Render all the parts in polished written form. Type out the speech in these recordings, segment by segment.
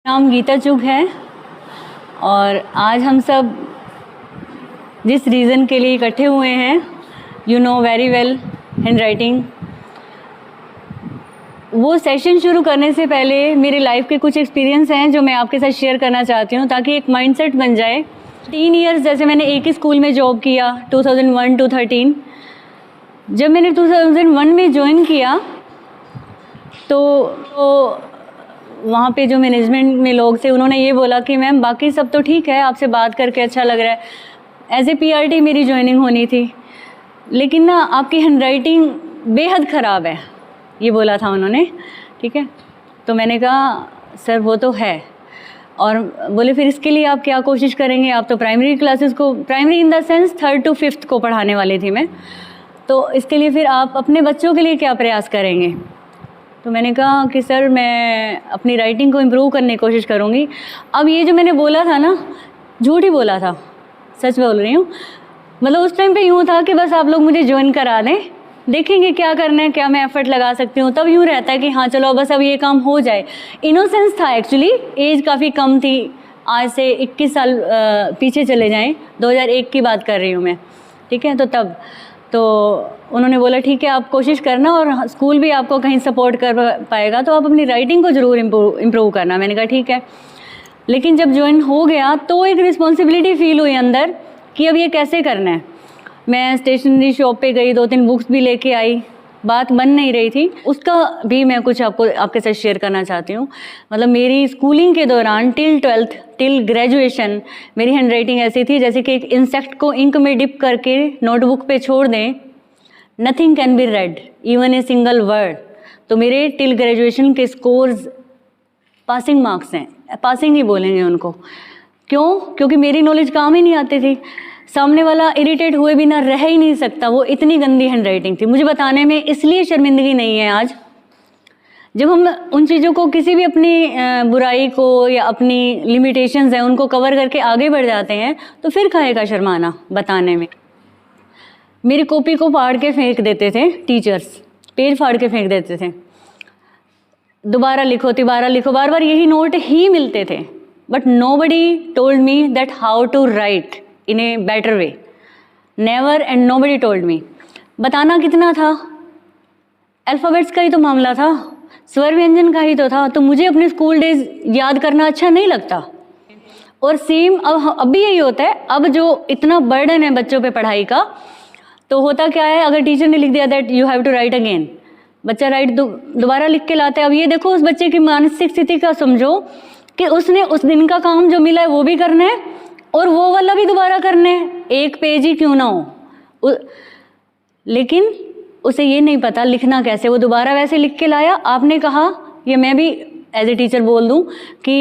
नाम गीता चुग है और आज हम सब जिस रीज़न के लिए इकट्ठे हुए हैं, you know very well hand writing. वो सेशन शुरू करने से पहले मेरी लाइफ के कुछ एक्सपीरियंस हैं जो मैं आपके साथ शेयर करना चाहती हूँ ताकि एक माइंडसेट बन जाए। 3 इयर्स जैसे मैंने एक ही स्कूल में जॉब किया 2001 to 13। जब मैंने 2001 में ज्वाइन किया तो वहाँ पे जो मैनेजमेंट में लोग थे उन्होंने ये बोला कि मैम बाकी सब तो ठीक है, आपसे बात करके अच्छा लग रहा है। एज ए PRT मेरी ज्वाइनिंग होनी थी, लेकिन ना आपकी हैंड राइटिंग बेहद ख़राब है, ये बोला था उन्होंने। ठीक है, तो मैंने कहा सर वो तो है। और बोले फिर इसके लिए आप क्या कोशिश करेंगे? आप तो प्राइमरी क्लासेस को, primary in the sense 3rd to 5th को पढ़ाने वाली थी मैं, तो इसके लिए फिर आप अपने बच्चों के लिए क्या प्रयास करेंगे? तो मैंने कहा कि सर मैं अपनी राइटिंग को इम्प्रूव करने की कोशिश करूँगी। अब ये जो मैंने बोला था ना, झूठ ही बोला था, सच बोल रही हूँ। मतलब उस टाइम पे यूँ था कि बस आप लोग मुझे ज्वाइन करा दें, देखेंगे क्या करना है, क्या मैं एफर्ट लगा सकती हूँ। तब यूँ रहता है कि हाँ चलो बस अब ये काम हो जाए। इनोसेंस था एक्चुअली, एज काफ़ी कम थी। आज से 21 साल पीछे चले जाएँ, 2001 की बात कर रही हूँ मैं। ठीक है, तो तब तो उन्होंने बोला ठीक है आप कोशिश करना और स्कूल भी आपको कहीं सपोर्ट कर पाएगा, तो आप अपनी राइटिंग को ज़रूर इम्प्रूव करना। मैंने कहा ठीक है। लेकिन जब ज्वाइन हो गया तो एक रिस्पॉन्सिबिलिटी फील हुई अंदर कि अब ये कैसे करना है। मैं स्टेशनरी शॉप पे गई, 2-3 बुक्स भी लेके आई, बात बन नहीं रही थी। उसका भी मैं कुछ आपके साथ शेयर करना चाहती हूँ। मतलब मेरी स्कूलिंग के दौरान टिल 12th टिल ग्रेजुएशन मेरी हैंड राइटिंग ऐसी थी जैसे कि एक इंसेक्ट को इंक में डिप करके नोटबुक पे छोड़ दें, nothing can be red even a single word. तो मेरे टिल ग्रेजुएशन के स्कोर्स पासिंग मार्क्स हैं, पासिंग ही बोलेंगे उनको। क्यों? क्योंकि मेरी नॉलेज काम ही नहीं आती थी। सामने वाला इरिटेट हुए बिना रह ही नहीं सकता, वो इतनी गंदी हैंड राइटिंग थी। मुझे बताने में इसलिए शर्मिंदगी नहीं है आज। जब हम उन चीज़ों को, किसी भी अपनी बुराई को या अपनी लिमिटेशंस हैं उनको कवर करके आगे बढ़ जाते हैं, तो फिर काहे शर्माना बताने में। मेरी कॉपी को फाड़ के फेंक देते थे टीचर्स, पेज फाड़ के फेंक देते थे। दोबारा लिखो, तिबारा लिखो, बार बार यही नोट ही मिलते थे। But nobody told me that how to write in a better way, never and nobody told me. बताना कितना था, अल्फ़ाबेट्स का ही तो मामला था, स्वर व्यंजन का ही तो था। तो मुझे अपने स्कूल डेज याद करना अच्छा नहीं लगता। और सेम अब भी यही होता है। अब जो इतना बर्डन है बच्चों पे पढ़ाई का, तो होता क्या है, अगर टीचर ने लिख दिया that you have to write again, बच्चा राइट दोबारा लिख के लाता है। अब ये देखो उस बच्चे की मानसिक स्थिति का समझो कि उसने उस दिन का काम जो मिला है वो भी करना है और वो वाला भी दोबारा करना है, एक पेज ही क्यों ना हो। लेकिन उसे ये नहीं पता लिखना कैसे, वो दोबारा वैसे लिख के लाया। आपने कहा, ये मैं भी एज ए टीचर बोल दूं कि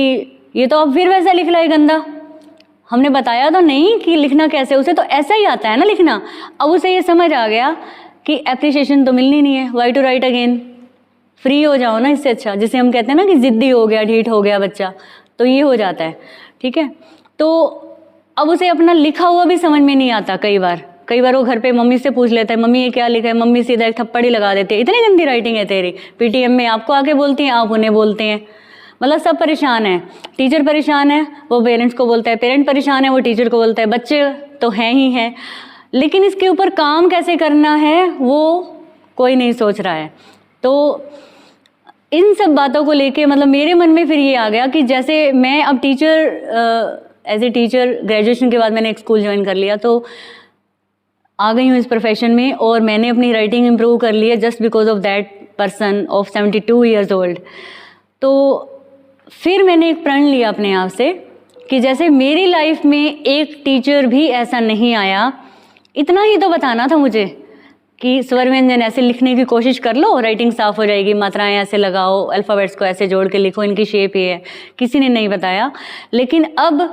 ये तो अब फिर वैसा लिख लाए गंदा। हमने बताया तो नहीं कि लिखना कैसे, उसे तो ऐसा ही आता है ना लिखना। अब उसे ये समझ आ गया कि एप्रिसिएशन तो मिलनी नहीं है, why to write again, free हो जाओ ना इससे अच्छा। जिसे हम कहते हैं ना कि ज़िद्दी हो गया, ढीठ हो गया बच्चा, तो ये हो जाता है। ठीक है, तो अब उसे अपना लिखा हुआ भी समझ में नहीं आता। कई बार वो घर पे मम्मी से पूछ लेता है, मम्मी ये क्या लिखा है, मम्मी सीधा एक थप्पड़ ही लगा देती है, इतनी गंदी राइटिंग है तेरी। PTM में आपको आके बोलती हैं, आप उन्हें बोलते हैं। मतलब सब परेशान है, टीचर परेशान है, वो पेरेंट्स को बोलता है, पेरेंट परेशान है, वो टीचर को बोलता है, बच्चे तो हैं ही हैं। लेकिन इसके ऊपर काम कैसे करना है वो कोई नहीं सोच रहा है। तो इन सब बातों को लेके मतलब मेरे मन में फिर ये आ गया कि जैसे मैं अब एज ए टीचर ग्रेजुएशन के बाद मैंने एक स्कूल ज्वाइन कर लिया, तो आ गई हूँ इस प्रोफेशन में और मैंने अपनी राइटिंग इम्प्रूव कर ली है just because of that person of 72 years old. तो फिर मैंने एक प्रण लिया अपने आप से कि जैसे मेरी लाइफ में एक टीचर भी ऐसा नहीं आया, इतना ही तो बताना था मुझे कि स्वर व्यंजन ऐसे लिखने की कोशिश कर लो, राइटिंग साफ हो जाएगी, मात्राएं ऐसे लगाओ, अल्फ़ाबेट्स को ऐसे जोड़ के लिखो, इनकी शेप ये है। किसी ने नहीं बताया। लेकिन अब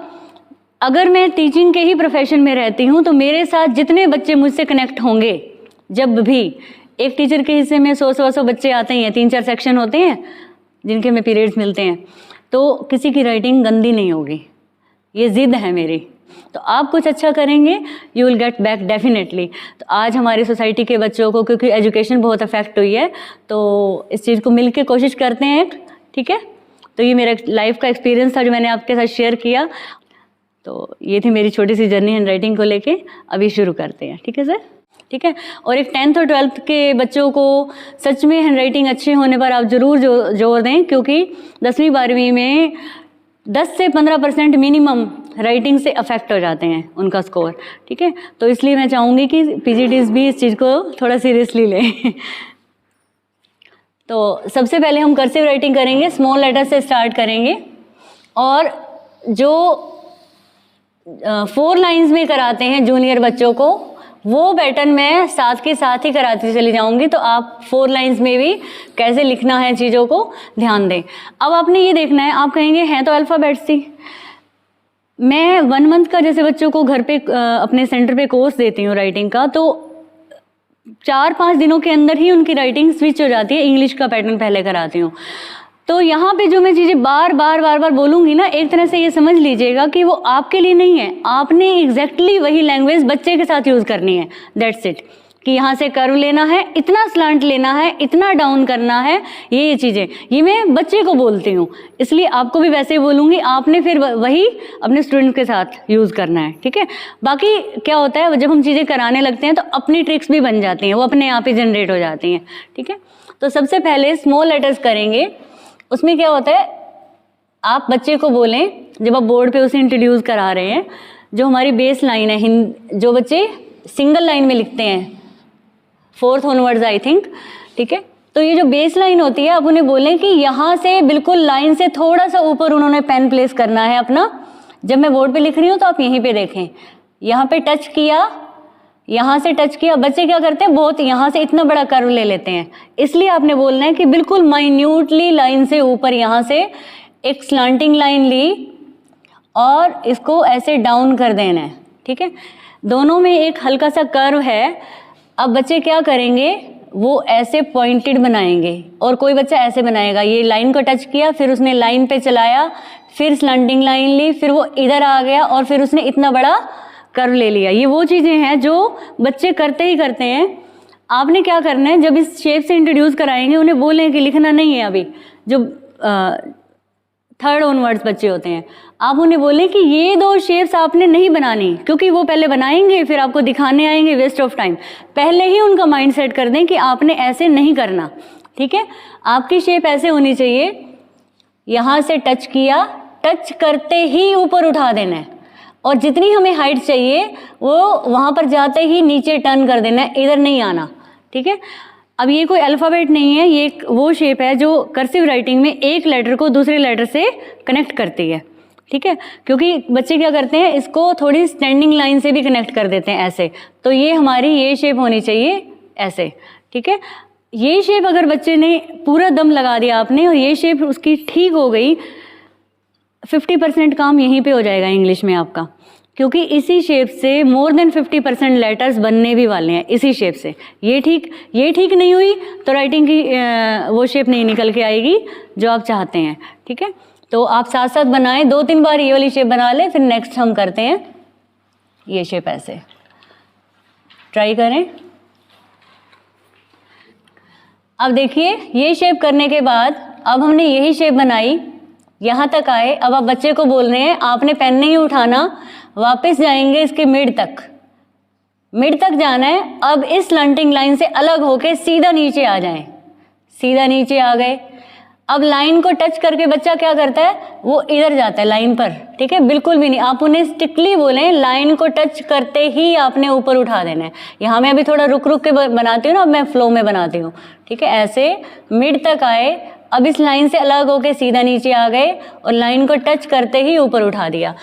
अगर मैं टीचिंग के ही प्रोफेशन में रहती हूँ तो मेरे साथ जितने बच्चे मुझसे कनेक्ट होंगे, जब भी एक टीचर के हिस्से में 100 बच्चे आते हैं, 3-4 सेक्शन होते हैं जिनके में पीरियड्स मिलते हैं, तो किसी की राइटिंग गंदी नहीं होगी। ये ज़िद है मेरी। तो आप कुछ अच्छा करेंगे, you will get back definitely. तो आज हमारी सोसाइटी के बच्चों को, क्योंकि एजुकेशन बहुत अफेक्ट हुई है, तो इस चीज़ को मिल के कोशिश करते हैं। ठीक है, तो ये मेरा लाइफ का एक्सपीरियंस था जो मैंने आपके साथ शेयर किया। तो ये थी मेरी छोटी सी जर्नी हैंड राइटिंग को लेके। अभी शुरू करते हैं, ठीक है सर? ठीक है। और एक 10th और 12th के बच्चों को सच में हैंड राइटिंग अच्छे होने पर आप ज़रूर जोर दें, क्योंकि 10वीं 12वीं में 10 से 15% मिनिमम राइटिंग से अफेक्ट हो जाते हैं उनका स्कोर, ठीक है? तो इसलिए मैं चाहूँगी कि पीजीटीज भी इस चीज़ को थोड़ा सीरियसली लें। तो सबसे पहले हम कर्सिव राइटिंग करेंगे, स्मॉल लेटर से स्टार्ट करेंगे, और जो 4 लाइंस में कराते हैं जूनियर बच्चों को, वो पैटर्न मैं साथ के साथ ही कराती चली जाऊंगी। तो आप 4 लाइंस में भी कैसे लिखना है चीज़ों को ध्यान दें। अब आपने ये देखना है, आप कहेंगे हैं तो अल्फ़ाबेट्स ही। मैं 1 मंथ का जैसे बच्चों को घर पे अपने सेंटर पे कोर्स देती हूँ राइटिंग का, तो 4-5 दिनों के अंदर ही उनकी राइटिंग स्विच हो जाती है। इंग्लिश का पैटर्न पहले कराती हूँ। तो यहाँ पे जो मैं चीज़ें बार बार बोलूँगी ना, एक तरह से ये समझ लीजिएगा कि वो आपके लिए नहीं है, आपने एग्जैक्टली वही लैंग्वेज बच्चे के साथ यूज़ करनी है। दैट्स इट, कि यहाँ से कर्व लेना है, इतना स्लांट लेना है, इतना डाउन करना है, ये चीज़ें ये मैं बच्चे को बोलती हूँ, इसलिए आपको भी वैसे ही बोलूँगी। आपने फिर वही अपने स्टूडेंट के साथ यूज़ करना है, ठीक है? बाकी क्या होता है, जब हम चीज़ें कराने लगते हैं तो अपनी ट्रिक्स भी बन जाती हैं, वो अपने आप ही जनरेट हो जाती हैं, ठीक है? तो सबसे पहले स्मॉल लेटर्स करेंगे। उसमें क्या होता है, आप बच्चे को बोलें, जब आप बोर्ड पे उसे इंट्रोड्यूस करा रहे हैं, जो हमारी बेस लाइन है, जो बच्चे सिंगल लाइन में लिखते हैं 4th ऑनवर्ड्स आई थिंक, ठीक है? तो ये जो बेस लाइन होती है, आप उन्हें बोलें कि यहाँ से बिल्कुल लाइन से थोड़ा सा ऊपर उन्होंने पेन प्लेस करना है अपना। जब मैं बोर्ड पे लिख रही हूँ तो आप यहीं पे देखें, यहाँ पे टच किया, यहाँ से टच किया। बच्चे क्या करते हैं, बहुत यहाँ से इतना बड़ा कर्व ले लेते हैं, इसलिए आपने बोलना है कि बिल्कुल माइन्यूटली लाइन से ऊपर यहाँ से एक स्लांटिंग लाइन ली और इसको ऐसे डाउन कर देना है, ठीक है? दोनों में एक हल्का सा कर्व है। अब बच्चे क्या करेंगे, वो ऐसे पॉइंटेड बनाएंगे, और कोई बच्चा ऐसे बनाएगा, ये लाइन को टच किया, फिर उसने लाइन पे चलाया, फिर स्लांटिंग लाइन ली, फिर वो इधर आ गया और फिर उसने इतना बड़ा कर्व ले लिया। ये वो चीज़ें हैं जो बच्चे करते ही करते हैं। आपने क्या करना है, जब इस शेप से इंट्रोड्यूस कराएंगे, उन्हें बोलें कि लिखना नहीं है। अभी जो 3rd ऑनवर्ड्स बच्चे होते हैं, आप उन्हें बोलें कि ये 2 शेप्स आपने नहीं बनानी, क्योंकि वो पहले बनाएंगे फिर आपको दिखाने आएंगे, वेस्ट ऑफ टाइम। पहले ही उनका माइंड सेट कर दें कि आपने ऐसे नहीं करना, ठीक है? आपकी शेप ऐसे होनी चाहिए, यहाँ से टच किया, टच करते ही ऊपर उठा देना है, और जितनी हमें हाइट चाहिए वो वहाँ पर जाते ही नीचे टर्न कर देना है, इधर नहीं आना, ठीक है? अब ये कोई अल्फ़ाबेट नहीं है, ये एक वो शेप है जो कर्सिव राइटिंग में एक लेटर को दूसरे लेटर से कनेक्ट करती है, ठीक है? क्योंकि बच्चे क्या करते हैं, इसको थोड़ी स्टैंडिंग लाइन से भी कनेक्ट कर देते हैं ऐसे। तो ये हमारी ये शेप होनी चाहिए ऐसे, ठीक है? ये शेप अगर बच्चे ने पूरा दम लगा दिया आपने और ये शेप उसकी ठीक हो गई, 50% काम यहीं पे हो जाएगा इंग्लिश में आपका, क्योंकि इसी शेप से मोर देन 50% लेटर्स बनने भी वाले हैं इसी शेप से। ये ठीक नहीं हुई तो राइटिंग की वो शेप नहीं निकल के आएगी जो आप चाहते हैं, ठीक है? तो आप साथ साथ बनाएं, 2-3 बार ये वाली शेप बना लें, फिर नेक्स्ट हम करते हैं ये शेप। ऐसे ट्राई करें। अब देखिए, ये शेप करने के बाद अब हमने यही शेप बनाई, यहाँ तक आए। अब आप बच्चे को बोल रहे हैं आपने पेन नहीं उठाना, वापस जाएंगे इसके मिड तक जाना है। अब इस स्लंटिंग लाइन से अलग होके सीधा नीचे आ जाएं, सीधा नीचे आ गए। अब लाइन को टच करके बच्चा क्या करता है, वो इधर जाता है लाइन पर, ठीक है? बिल्कुल भी नहीं, आप उन्हें स्ट्रिक्टली बोलें लाइन को टच करते ही आपने ऊपर उठा देना है। यहाँ मैं अभी थोड़ा रुक के बनाती हूँ ना, अब मैं फ्लो में बनाती हूँ, ठीक है? ऐसे मिड तक आए, अब इस लाइन से अलग होके सीधा नीचे आ गए और लाइन को टच करते ही ऊपर उठा दिया।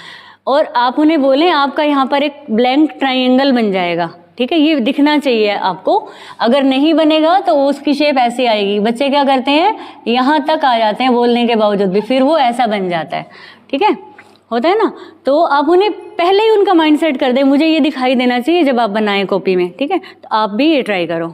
और आप उन्हें बोलें आपका यहाँ पर एक ब्लैंक ट्राइंगल बन जाएगा, ठीक है? ये दिखना चाहिए आपको। अगर नहीं बनेगा तो उसकी शेप ऐसी आएगी। बच्चे क्या करते हैं, यहाँ तक आ जाते हैं बोलने के बावजूद भी, फिर वो ऐसा बन जाता है, ठीक है? होता है ना? तो आप उन्हें पहले ही उनका माइंड सेट कर दें, मुझे ये दिखाई देना चाहिए जब आप बनाएं कॉपी में, ठीक है? तो आप भी ये ट्राई करो।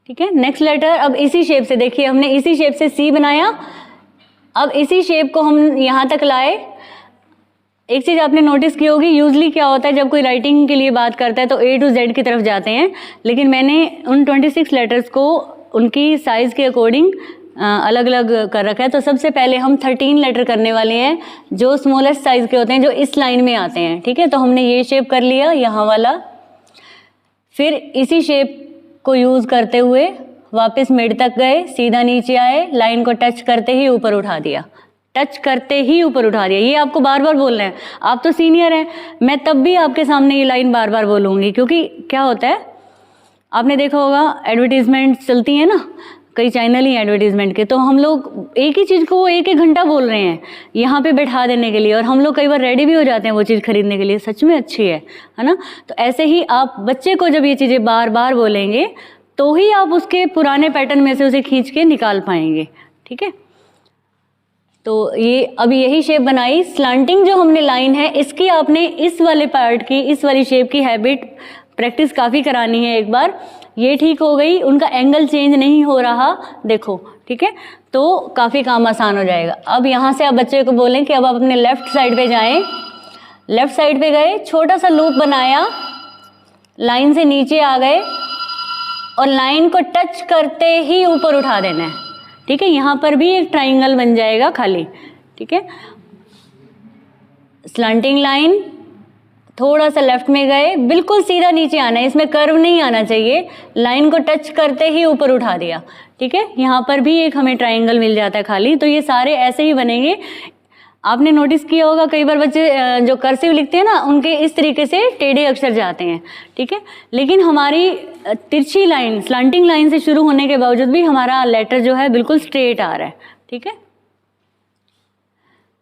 ठीक है, नेक्स्ट लेटर। अब इसी शेप से देखिए, हमने इसी शेप से सी बनाया। अब इसी शेप को हम यहाँ तक लाए, एक चीज़ आपने नोटिस की होगी, यूजली क्या होता है जब कोई राइटिंग के लिए बात करता है तो A to Z की तरफ जाते हैं, लेकिन मैंने उन 26 लेटर्स को उनकी साइज़ के अकॉर्डिंग अलग अलग कर रखा है। तो सबसे पहले हम 13 लेटर करने वाले हैं जो स्मॉलेस्ट साइज़ के होते हैं, जो इस लाइन में आते हैं। ठीक है, तो हमने ये शेप कर लिया यहाँ वाला, फिर इसी शेप को यूज़ करते हुए वापस मिड तक गए, सीधा नीचे आए, लाइन को टच करते ही ऊपर उठा दिया, टच करते ही ऊपर उठा दिया। ये आपको बार बार बोलना है, आप तो सीनियर हैं, मैं तब भी आपके सामने ये लाइन बार बार बोलूँगी, क्योंकि क्या होता है आपने देखा होगा एडवर्टीजमेंट चलती है ना, कई चैनल ही एडवर्टीजमेंट के, तो हम लोग एक ही चीज़ को एक घंटा बोल रहे हैं यहाँ पे बैठा देने के लिए, और हम लोग कई बार रेडी भी हो जाते हैं वो चीज़ खरीदने के लिए, सच में अच्छी है ना। तो ऐसे ही आप बच्चे को जब ये चीज़ें बार बार बोलेंगे तो ही आप उसके पुराने पैटर्न में से उसे खींच के निकाल पाएंगे। ठीक है, तो ये अभी यही शेप बनाई। स्लांटिंग जो हमने लाइन है इसकी आपने इस वाले पार्ट की, इस वाली शेप की हैबिट प्रैक्टिस काफ़ी करानी है एक बार। ये ठीक हो गई, उनका एंगल चेंज नहीं हो रहा, देखो। ठीक है, तो काफ़ी काम आसान हो जाएगा। अब यहाँ से आप बच्चे को बोलें कि अब आप अपने लेफ्ट साइड पे जाएं, लेफ्ट साइड पे गए, छोटा सा लूप बनाया, लाइन से नीचे आ गए और लाइन को टच करते ही ऊपर उठा देना है। ठीक है, यहाँ पर भी एक ट्राइंगल बन जाएगा खाली। ठीक है, स्लांटिंग लाइन, थोड़ा सा लेफ्ट में गए, बिल्कुल सीधा नीचे आना है, इसमें कर्व नहीं आना चाहिए, लाइन को टच करते ही ऊपर उठा दिया। ठीक है, यहाँ पर भी एक हमें ट्राइंगल मिल जाता है खाली। तो ये सारे ऐसे ही बनेंगे। आपने नोटिस किया होगा कई बार बच्चे जो कर्सिव लिखते हैं ना, उनके इस तरीके से टेढ़े अक्षर जाते हैं। ठीक है, लेकिन हमारी तिरछी लाइन, स्लांटिंग लाइन से शुरू होने के बावजूद भी हमारा लेटर जो है बिल्कुल स्ट्रेट आ रहा है। ठीक है,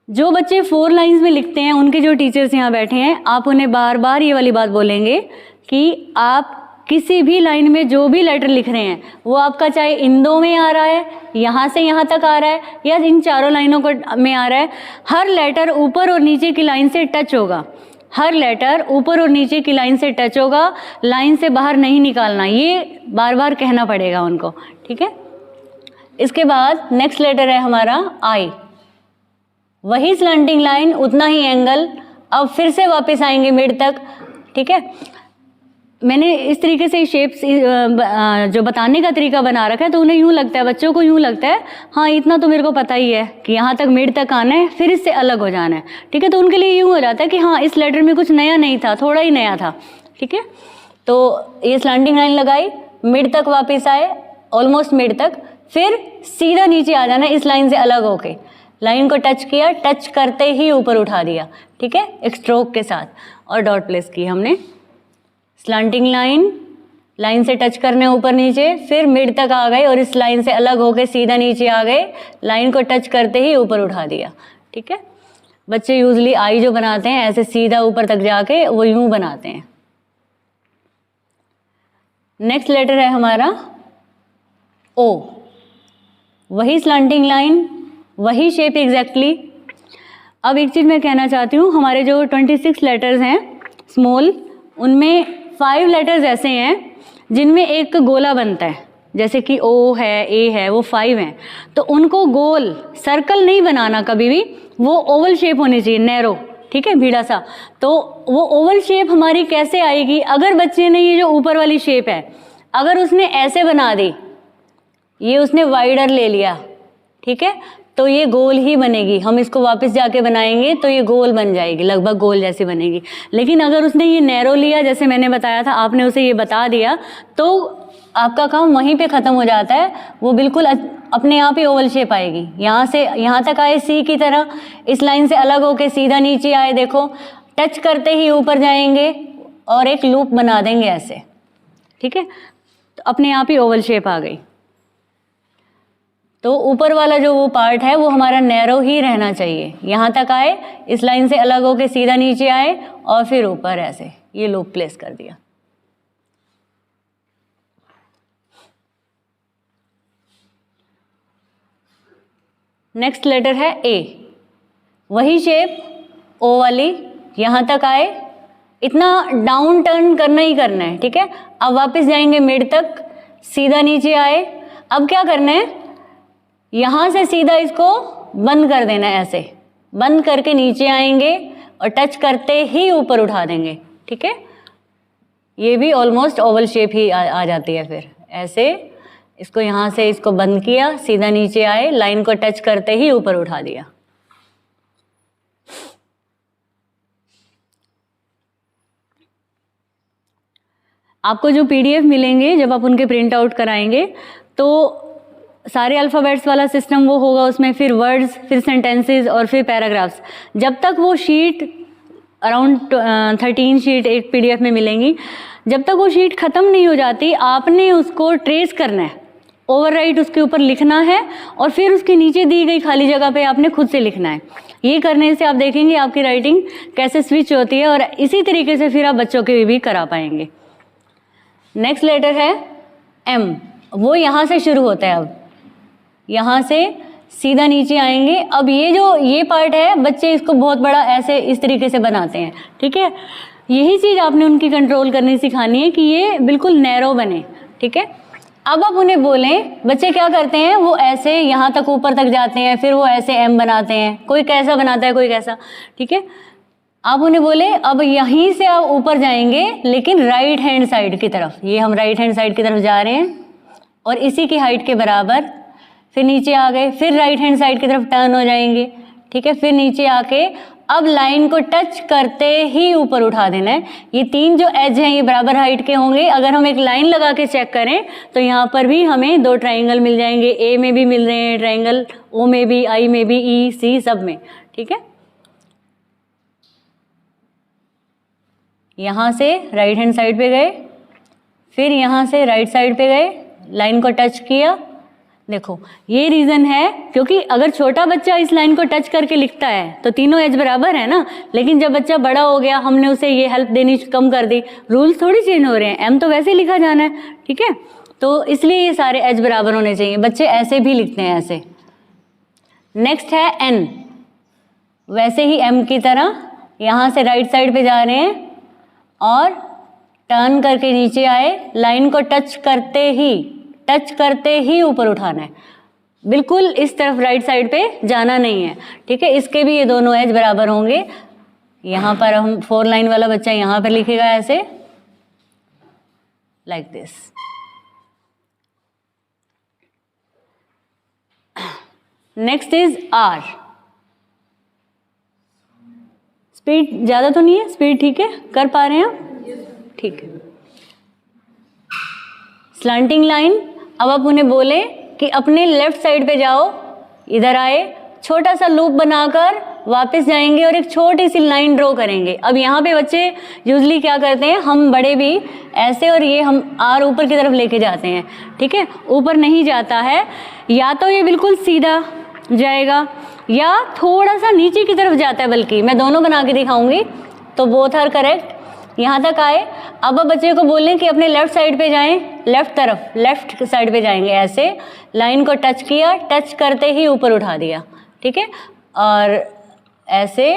जो बच्चे 4 लाइंस में लिखते हैं, उनके जो टीचर्स यहाँ बैठे हैं, आप उन्हें बार बार ये वाली बात बोलेंगे कि आप किसी भी लाइन में जो भी लेटर लिख रहे हैं, वो आपका चाहे इन 2 में आ रहा है, यहाँ से यहाँ तक आ रहा है, या इन चारों लाइनों को में आ रहा है, हर लेटर ऊपर और नीचे की लाइन से टच होगा, हर लेटर ऊपर और नीचे की लाइन से टच होगा, लाइन से बाहर नहीं निकालना। ये बार बार कहना पड़ेगा उनको। ठीक है, इसके बाद नेक्स्ट लेटर है हमारा आई, वही स्लैंटिंग लाइन, उतना ही एंगल। अब फिर से वापस आएंगे मिड तक। ठीक है, मैंने इस तरीके से शेप्स जो बताने का तरीका बना रखा है, तो उन्हें यूँ लगता है, बच्चों को यूँ लगता है हाँ इतना तो मेरे को पता ही है कि यहाँ तक मिड तक आना है, फिर इससे अलग हो जाना है। ठीक है, तो उनके लिए यूँ हो जाता है कि हाँ इस लेटर में कुछ नया नहीं था, थोड़ा ही नया था। ठीक है, तो ये स्लैंटिंग लाइन लगाई, मिड तक वापस आए, ऑलमोस्ट मिड तक, फिर सीधा नीचे आ जाना है इस लाइन से अलग होके, लाइन को टच किया, टच करते ही ऊपर उठा दिया। ठीक है, एक स्ट्रोक के साथ, और डॉट प्लेस की हमने। स्लांटिंग लाइन, लाइन से टच करने ऊपर नीचे, फिर मिड तक आ गए और इस लाइन से अलग होके सीधा नीचे आ गए, लाइन को टच करते ही ऊपर उठा दिया। ठीक है, बच्चे यूजली आई जो बनाते हैं ऐसे सीधा ऊपर तक जाके वो यूं बनाते हैं। नेक्स्ट लेटर है हमारा ओ, वही स्लांटिंग लाइन, वही शेप एग्जैक्टली। अब एक चीज़ मैं कहना चाहती हूँ, हमारे जो 26 लेटर्स हैं स्मॉल, उनमें 5 लेटर्स ऐसे हैं जिनमें एक गोला बनता है, जैसे कि ओ है, ए है, वो 5 हैं। तो उनको गोल सर्कल नहीं बनाना कभी भी, वो ओवल शेप होनी चाहिए, नैरो। ठीक है, भीड़ा सा। तो वो ओवल शेप हमारी कैसे आएगी, अगर बच्चे ने ये जो ऊपर वाली शेप है अगर उसने ऐसे बना दी, ये उसने वाइडर ले लिया, ठीक है, तो ये गोल ही बनेगी। हम इसको वापस जाके बनाएंगे तो ये गोल बन जाएगी, लगभग गोल जैसी बनेगी। लेकिन अगर उसने ये नैरो लिया, जैसे मैंने बताया था, आपने उसे ये बता दिया, तो आपका काम वहीं पे ख़त्म हो जाता है। वो बिल्कुल अपने आप ही ओवल शेप आएगी। यहाँ से यहाँ तक आए सी की तरह, इस लाइन से अलग होके सीधा नीचे आए, देखो टच करते ही ऊपर जाएंगे और एक लूप बना देंगे ऐसे। ठीक है, तो अपने आप ही ओवल शेप आ गई। तो ऊपर वाला जो वो पार्ट है वो हमारा नैरो ही रहना चाहिए। यहाँ तक आए, इस लाइन से अलग होके सीधा नीचे आए और फिर ऊपर ऐसे ये लूप प्लेस कर दिया। नेक्स्ट लेटर है ए, वही शेप ओ वाली, यहाँ तक आए, इतना डाउन टर्न करना ही करना है। ठीक है, अब वापस जाएंगे मिड तक, सीधा नीचे आए। अब क्या करना है, यहाँ से सीधा इसको बंद कर देना है, ऐसे बंद करके नीचे आएंगे और टच करते ही ऊपर उठा देंगे, ठीक है। ये भी ऑलमोस्ट ओवल शेप ही आ जाती है। फिर ऐसे इसको यहाँ से इसको बंद किया, सीधा नीचे आए, लाइन को टच करते ही ऊपर उठा दिया। आपको जो पीडीएफ मिलेंगे जब आप उनके प्रिंट आउट कराएंगे तो सारे अल्फ़ाबेट्स वाला सिस्टम वो होगा उसमें, फिर वर्ड्स, फिर सेंटेंसेस और फिर पैराग्राफ्स। जब तक वो शीट अराउंड 13 शीट एक पीडीएफ में मिलेंगी, जब तक वो शीट ख़त्म नहीं हो जाती आपने उसको ट्रेस करना है, ओवरराइट उसके ऊपर लिखना है और फिर उसके नीचे दी गई खाली जगह पे आपने खुद से लिखना है। ये करने से आप देखेंगे आपकी राइटिंग कैसे स्विच होती है और इसी तरीके से फिर आप बच्चों के भी करा पाएंगे। नेक्स्ट लेटर है एम, वो यहाँ से शुरू होता है। अब यहाँ से सीधा नीचे आएंगे। अब ये पार्ट है, बच्चे इसको बहुत बड़ा ऐसे इस तरीके से बनाते हैं, ठीक है। यही चीज़ आपने उनकी कंट्रोल करनी सिखानी है कि ये बिल्कुल नैरो बने, ठीक है। अब आप उन्हें बोलें, बच्चे क्या करते हैं वो ऐसे यहाँ तक ऊपर तक जाते हैं, फिर वो ऐसे एम बनाते हैं, कोई कैसा बनाता है कोई कैसा, ठीक है। आप उन्हें बोले अब यहीं से आप ऊपर जाएंगे लेकिन राइट हैंड साइड की तरफ, ये हम राइट हैंड साइड की तरफ जा रहे हैं और इसी की हाइट के बराबर, फिर नीचे आ गए, फिर राइट हैंड साइड की तरफ टर्न हो जाएंगे, ठीक है। फिर नीचे आके अब लाइन को टच करते ही ऊपर उठा देना है। ये तीन जो एज हैं ये बराबर हाइट के होंगे। अगर हम एक लाइन लगा के चेक करें तो यहाँ पर भी हमें दो ट्राइंगल मिल जाएंगे, ए में भी मिल रहे हैं ट्राइंगल, ओ में भी, आई में भी, ई, सी सब में, ठीक है। यहाँ से राइट हैंड साइड पे गए, फिर यहाँ से राइट साइड पे गए, लाइन को टच किया। देखो ये रीज़न है क्योंकि अगर छोटा बच्चा इस लाइन को टच करके लिखता है तो तीनों एज बराबर है ना, लेकिन जब बच्चा बड़ा हो गया हमने उसे ये हेल्प देनी कम कर दी, रूल्स थोड़ी चेंज हो रहे हैं, एम तो वैसे ही लिखा जाना है, ठीक है। तो इसलिए ये सारे एज बराबर होने चाहिए, बच्चे ऐसे भी लिखते हैं ऐसे। नेक्स्ट है एन, वैसे ही एम की तरह यहाँ से राइट साइड पे जा रहे हैं और टर्न करके नीचे आए, लाइन को टच करते ही ऊपर उठाना है, बिल्कुल इस तरफ राइट साइड पे जाना नहीं है, ठीक है। इसके भी ये दोनों एज बराबर होंगे। यहाँ पर हम 4 लाइन वाला बच्चा यहाँ पर लिखेगा ऐसे, like this. Next is R. Speed ज़्यादा तो नहीं है, स्पीड ठीक है, कर पा रहे हैं आप, ठीक है। स्लैंटिंग लाइन, अब आप उन्हें बोले कि अपने लेफ्ट साइड पे जाओ, इधर आए, छोटा सा लूप बनाकर वापस जाएंगे और एक छोटी सी लाइन ड्रॉ करेंगे। अब यहाँ पे बच्चे यूजली क्या करते हैं, हम बड़े भी ऐसे, और ये हम आर ऊपर की तरफ लेके जाते हैं, ठीक है। ऊपर नहीं जाता है, या तो ये बिल्कुल सीधा जाएगा या थोड़ा सा नीचे की तरफ जाता है, बल्कि मैं दोनों बना के दिखाऊंगी तो बोथ आर करेक्ट। यहाँ तक आए, अब बच्चे को बोलें कि अपने लेफ्ट साइड पे जाएं, लेफ्ट साइड पे जाएंगे, ऐसे लाइन को टच किया, टच करते ही ऊपर उठा दिया, ठीक है। और ऐसे,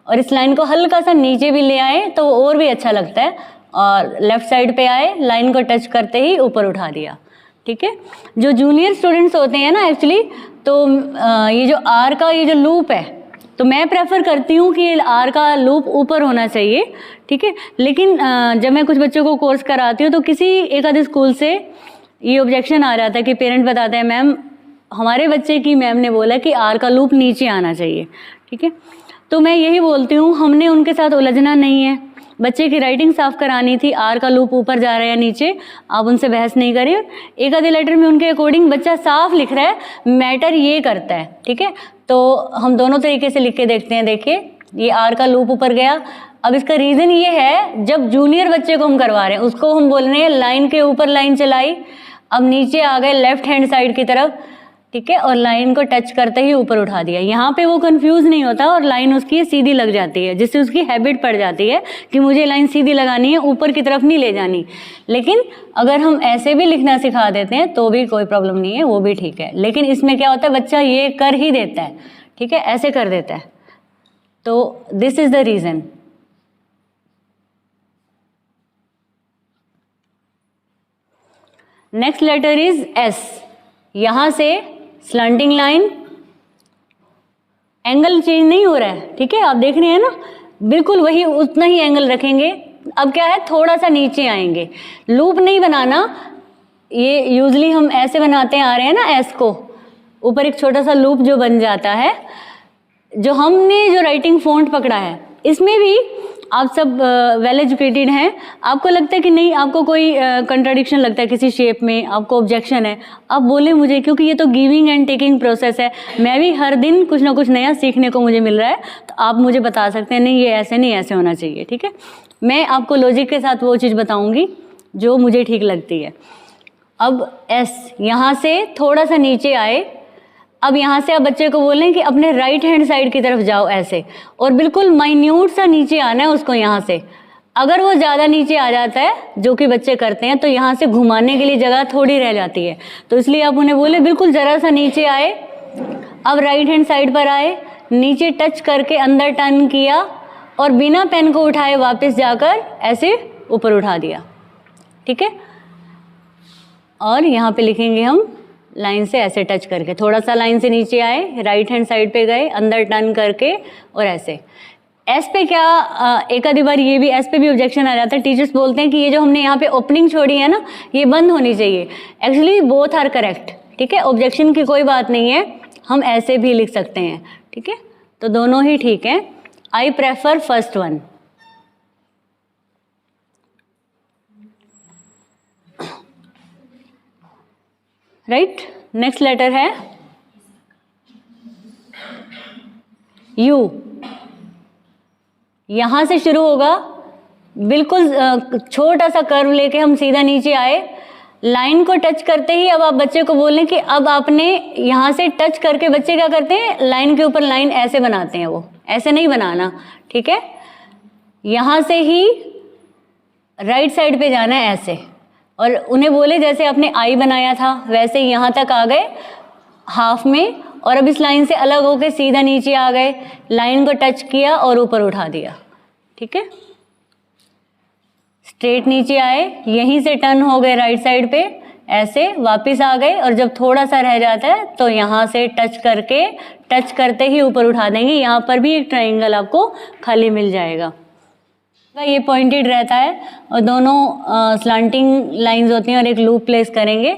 और इस लाइन को हल्का सा नीचे भी ले आए तो और भी अच्छा लगता है, और लेफ्ट साइड पे आए, लाइन को टच करते ही ऊपर उठा दिया, ठीक है। जो जूनियर स्टूडेंट्स होते हैं ना एक्चुअली, तो ये जो आर का ये जो लूप है, तो मैं प्रेफर करती हूँ कि आर का लूप ऊपर होना चाहिए, ठीक है। लेकिन जब मैं कुछ बच्चों को कोर्स कराती हूँ तो किसी एक आधे स्कूल से ये ऑब्जेक्शन आ जाता है कि पेरेंट बताते हैं मैम हमारे बच्चे की मैम ने बोला कि आर का लूप नीचे आना चाहिए, ठीक है। तो मैं यही बोलती हूँ, हमने उनके साथ उलझना नहीं है, बच्चे की राइटिंग साफ करानी थी, आर का लूप ऊपर जा रहा है या नीचे, आप उनसे बहस नहीं करें। एक आधे लेटर में उनके अकॉर्डिंग बच्चा साफ लिख रहा है, मैटर ये करता है, ठीक है। तो हम दोनों तरीके से लिख के देखते हैं। देखिए ये आर का लूप ऊपर गया। अब इसका रीज़न ये है, जब जूनियर बच्चे को हम करवा रहे हैं उसको हम बोल रहे हैं लाइन के ऊपर लाइन चलाई, अब नीचे आ गए लेफ्ट हैंड साइड की तरफ, ठीक है, और लाइन को टच करते ही ऊपर उठा दिया। यहाँ पे वो कंफ्यूज नहीं होता और लाइन उसकी सीधी लग जाती है, जिससे उसकी हैबिट पड़ जाती है कि मुझे लाइन सीधी लगानी है, ऊपर की तरफ नहीं ले जानी। लेकिन अगर हम ऐसे भी लिखना सिखा देते हैं तो भी कोई प्रॉब्लम नहीं है, वो भी ठीक है। लेकिन इसमें क्या होता है, बच्चा ये कर ही देता है, ठीक है, ऐसे कर देता है, तो this is the reason. Next letter is S. यहाँ से स्लैंटिंग लाइन, एंगल चेंज नहीं हो रहा है, ठीक है, आप देख रहे हैं ना, बिल्कुल वही उतना ही एंगल रखेंगे। अब क्या है, थोड़ा सा नीचे आएंगे, लूप नहीं बनाना। ये यूजली हम ऐसे बनाते आ रहे हैं ना, एस को ऊपर एक छोटा सा लूप जो बन जाता है। जो हमने जो राइटिंग फ़ॉन्ट पकड़ा है, इसमें भी आप सब वेल एजुकेटेड हैं, आपको लगता है कि नहीं, आपको कोई कंट्राडिक्शन लगता है किसी शेप में, आपको ऑब्जेक्शन है, आप बोले मुझे, क्योंकि ये तो गिविंग एंड टेकिंग प्रोसेस है। मैं भी हर दिन कुछ ना कुछ नया सीखने को मुझे मिल रहा है, तो आप मुझे बता सकते हैं नहीं ये ऐसे नहीं, ऐसे होना चाहिए, ठीक है। मैं आपको लॉजिक के साथ वो चीज़ बताऊँगी जो मुझे ठीक लगती है। अब एस यहाँ से थोड़ा सा नीचे आए, अब यहाँ से आप बच्चे को बोलें कि अपने राइट हैंड साइड की तरफ जाओ ऐसे, और बिल्कुल माइन्यूट सा नीचे आना है उसको यहाँ से। अगर वो ज़्यादा नीचे आ जाता है, जो कि बच्चे करते हैं, तो यहाँ से घुमाने के लिए जगह थोड़ी रह जाती है, तो इसलिए आप उन्हें बोले बिल्कुल ज़रा सा नीचे आए। अब राइट हैंड साइड पर आए, नीचे टच करके अंदर टर्न किया और बिना पेन को उठाए वापस जाकर ऐसे ऊपर उठा दिया, ठीक है। और यहाँ पे लिखेंगे हम लाइन से ऐसे टच करके, थोड़ा सा लाइन से नीचे आए, राइट हैंड साइड पे गए, अंदर टर्न करके और ऐसे। एस पे क्या, एक आधी बार ये भी एस पे भी ऑब्जेक्शन आ जाता है। टीचर्स बोलते हैं कि ये जो हमने यहाँ पे ओपनिंग छोड़ी है ना, ये बंद होनी चाहिए। एक्चुअली बोथ आर करेक्ट, ठीक है, ऑब्जेक्शन की कोई बात नहीं है, हम ऐसे भी लिख सकते हैं, ठीक है, तो दोनों ही ठीक है। I prefer first one. Right, next letter है यू। यहां से शुरू होगा, बिल्कुल छोटा सा कर्व लेके हम सीधा नीचे आए, लाइन को टच करते ही अब आप बच्चे को बोलें कि अब आपने यहां से टच करके, बच्चे क्या करते हैं, लाइन के ऊपर लाइन ऐसे बनाते हैं, वो ऐसे नहीं बनाना, ठीक है। यहां से ही राइट साइड पे जाना है ऐसे, और उन्हें बोले जैसे आपने आई बनाया था वैसे यहाँ तक आ गए हाफ में, और अब इस लाइन से अलग होके सीधा नीचे आ गए, लाइन को टच किया और ऊपर उठा दिया, ठीक है। स्ट्रेट नीचे आए, यहीं से टर्न हो गए राइट साइड पे, ऐसे वापस आ गए, और जब थोड़ा सा रह जाता है तो यहाँ से टच करके, टच करते ही ऊपर उठा देंगे। यहाँ पर भी एक ट्राइंगल आपको खाली मिल जाएगा, ये पॉइंटेड रहता है और दोनों स्लांटिंग लाइंस होती हैं, और एक लूप प्लेस करेंगे।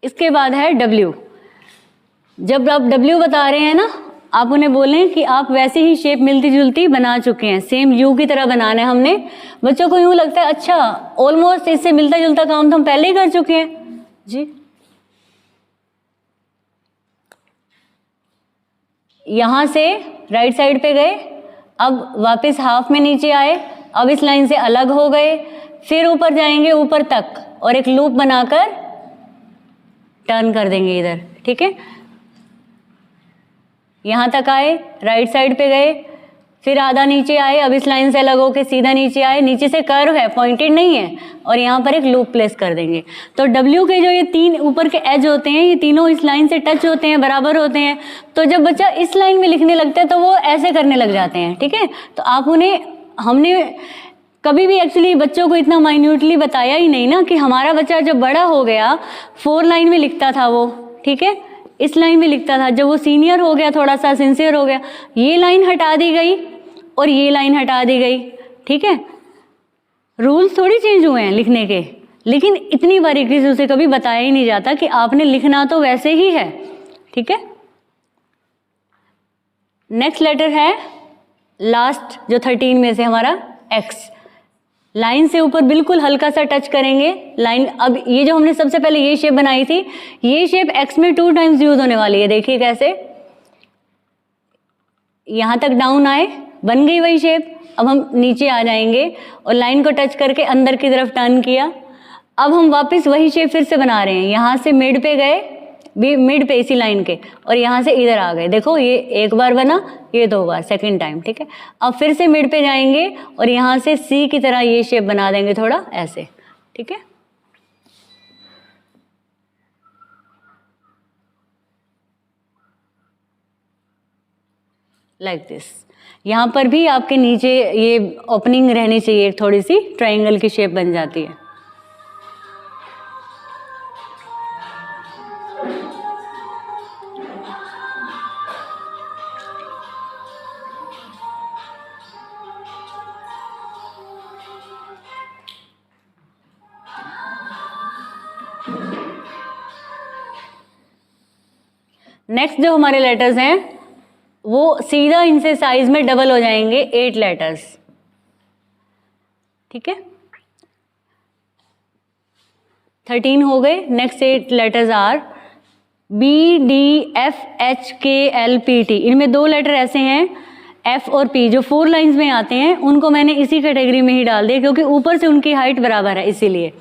इसके बाद है W। जब आप W बता रहे हैं ना, आप उन्हें बोलें कि आप वैसे ही शेप मिलती जुलती बना चुके हैं, सेम U की तरह बनाना है हमने। बच्चों को यूं लगता है अच्छा ऑलमोस्ट इससे मिलता जुलता काम तो हम पहले ही कर चुके हैं जी। यहां से राइट साइड पे गए, अब वापस हाफ में नीचे आए, अब इस लाइन से अलग हो गए, फिर ऊपर जाएंगे ऊपर तक और एक लूप बनाकर टर्न कर देंगे इधर, ठीक है। यहां तक आए, राइट साइड पे गए, फिर आधा नीचे आए, अब इस लाइन से अलग होके सीधा नीचे आए, नीचे से कर्व है, पॉइंटेड नहीं है, और यहाँ पर एक लूप प्लेस कर देंगे। तो W के जो ये तीन ऊपर के एज होते हैं, ये तीनों इस लाइन से टच होते हैं, बराबर होते हैं। तो जब बच्चा इस लाइन में लिखने लगता है तो वो ऐसे करने लग जाते हैं, ठीक है। तो आप उन्हें, हमने कभी भी एक्चुअली बच्चों को इतना माइन्यूटली बताया ही नहीं ना, कि हमारा बच्चा जब बड़ा हो गया 4 लाइन में लिखता था वो, ठीक है, इस लाइन में लिखता था। जब वो सीनियर हो गया, थोड़ा सा सिंसियर हो गया, ये लाइन हटा दी गई और ये लाइन हटा दी गई, ठीक है। रूल्स थोड़ी चेंज हुए हैं लिखने के, लेकिन इतनी बारीकी से उसे कभी बताया ही नहीं जाता कि आपने लिखना तो वैसे ही है, ठीक है। नेक्स्ट लेटर है लास्ट, जो 13 में से हमारा X। लाइन से ऊपर बिल्कुल हल्का सा टच करेंगे लाइन। अब ये जो हमने सबसे पहले ये शेप बनाई थी, ये शेप X में 2 टाइम्स यूज होने वाली है। देखिए कैसे, यहां तक डाउन आए, बन गई वही शेप। अब हम नीचे आ जाएंगे और लाइन को टच करके अंदर की तरफ टर्न किया। अब हम वापस वही शेप फिर से बना रहे हैं, यहां से मिड पे गए, मिड पे इसी लाइन के, और यहाँ से इधर आ गए। देखो ये एक बार बना, ये 2 बार, सेकंड टाइम, ठीक है। अब फिर से मिड पे जाएंगे और यहाँ से सी की तरह ये शेप बना देंगे थोड़ा ऐसे, ठीक है। Like this. यहाँ पर भी आपके नीचे ये ओपनिंग रहनी चाहिए, थोड़ी सी ट्राइंगल की शेप बन जाती है। नेक्स्ट जो हमारे लेटर्स हैं वो सीधा इनसे साइज में डबल हो जाएंगे, 8 लेटर्स, ठीक है, 13 हो गए। Next 8 letters are BDFHKLPT। इनमें 2 लेटर ऐसे हैं F और P जो 4 लाइंस में आते हैं, उनको मैंने इसी कैटेगरी में ही डाल दिया क्योंकि ऊपर से उनकी हाइट बराबर है, इसीलिए।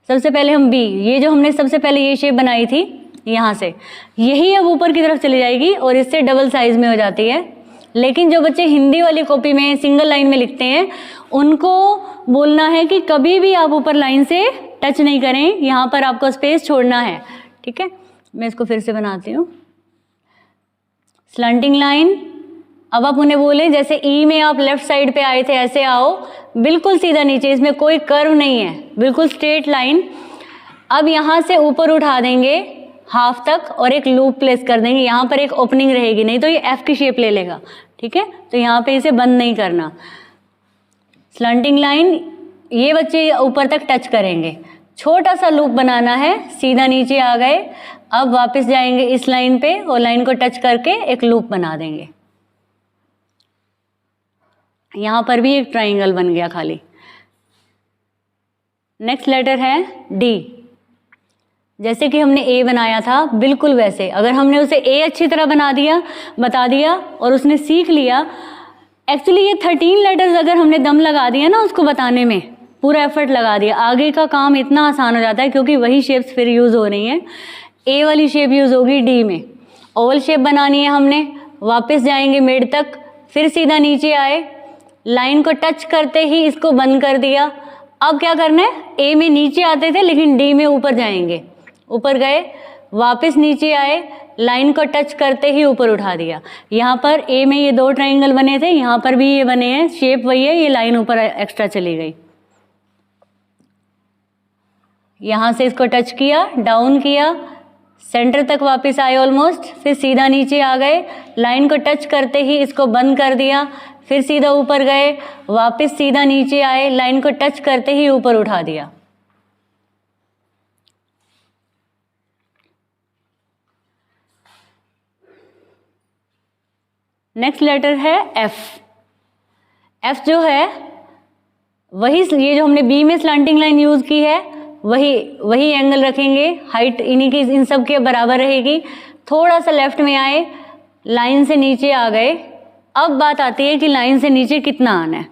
सबसे पहले हम B, ये जो हमने सबसे पहले ये शेप बनाई थी यहाँ से, यही अब ऊपर की तरफ चली जाएगी और इससे डबल साइज में हो जाती है। लेकिन जो बच्चे हिंदी वाली कॉपी में सिंगल लाइन में लिखते हैं उनको बोलना है कि कभी भी आप ऊपर लाइन से टच नहीं करें, यहाँ पर आपको स्पेस छोड़ना है, ठीक है। मैं इसको फिर से बनाती हूँ। स्लैंटिंग लाइन, अब आप उन्हें बोले जैसे ई में आप लेफ्ट साइड पे आए थे ऐसे आओ, बिल्कुल सीधा नीचे, इसमें कोई कर्व नहीं है, बिल्कुल स्ट्रेट लाइन। अब यहाँ से ऊपर उठा देंगे हाफ तक और एक लूप प्लेस कर देंगे, यहाँ पर एक ओपनिंग रहेगी, नहीं तो ये एफ की शेप ले लेगा, ठीक है। तो यहाँ पे इसे बंद नहीं करना। स्लैंटिंग लाइन, ये बच्चे ऊपर तक टच करेंगे, छोटा सा लूप बनाना है, सीधा नीचे आ गए, अब वापस जाएंगे इस लाइन पे और लाइन को टच करके एक लूप बना देंगे। यहाँ पर भी एक ट्राइंगल बन गया खाली। नेक्स्ट लेटर है डी। जैसे कि हमने ए बनाया था बिल्कुल वैसे, अगर हमने उसे ए अच्छी तरह बता दिया और उसने सीख लिया। एक्चुअली ये 13 लेटर्स अगर हमने दम लगा दिया ना उसको बताने में, पूरा एफर्ट लगा दिया, आगे का काम इतना आसान हो जाता है क्योंकि वही शेप्स फिर यूज़ हो रही हैं। ए वाली शेप यूज़ होगी डी में, ओवल शेप बनानी है हमने, वापस जाएंगे मिड तक, फिर सीधा नीचे आए, लाइन को टच करते ही इसको बंद कर दिया। अब क्या करना है, ए में नीचे आते थे लेकिन डी में ऊपर जाएंगे, ऊपर गए, वापस नीचे आए, लाइन को टच करते ही ऊपर उठा दिया। यहाँ पर ए में ये 2 ट्राइंगल बने थे, यहाँ पर भी ये बने हैं, शेप वही है, ये लाइन ऊपर एक्स्ट्रा चली गई। यहाँ से इसको टच किया, डाउन किया, सेंटर तक वापस आए ऑलमोस्ट, फिर सीधा नीचे आ गए, लाइन को टच करते ही इसको बंद कर दिया, फिर सीधा ऊपर गए, वापस सीधा नीचे आए, लाइन को टच करते ही ऊपर उठा दिया। नेक्स्ट लेटर है एफ। एफ जो है वही, ये जो हमने बी में स्लैंटिंग लाइन यूज की है वही एंगल रखेंगे, हाइट इन्हीं की इन सब के बराबर रहेगी। थोड़ा सा लेफ्ट में आए, लाइन से नीचे आ गए। अब बात आती है कि लाइन से नीचे कितना आना है।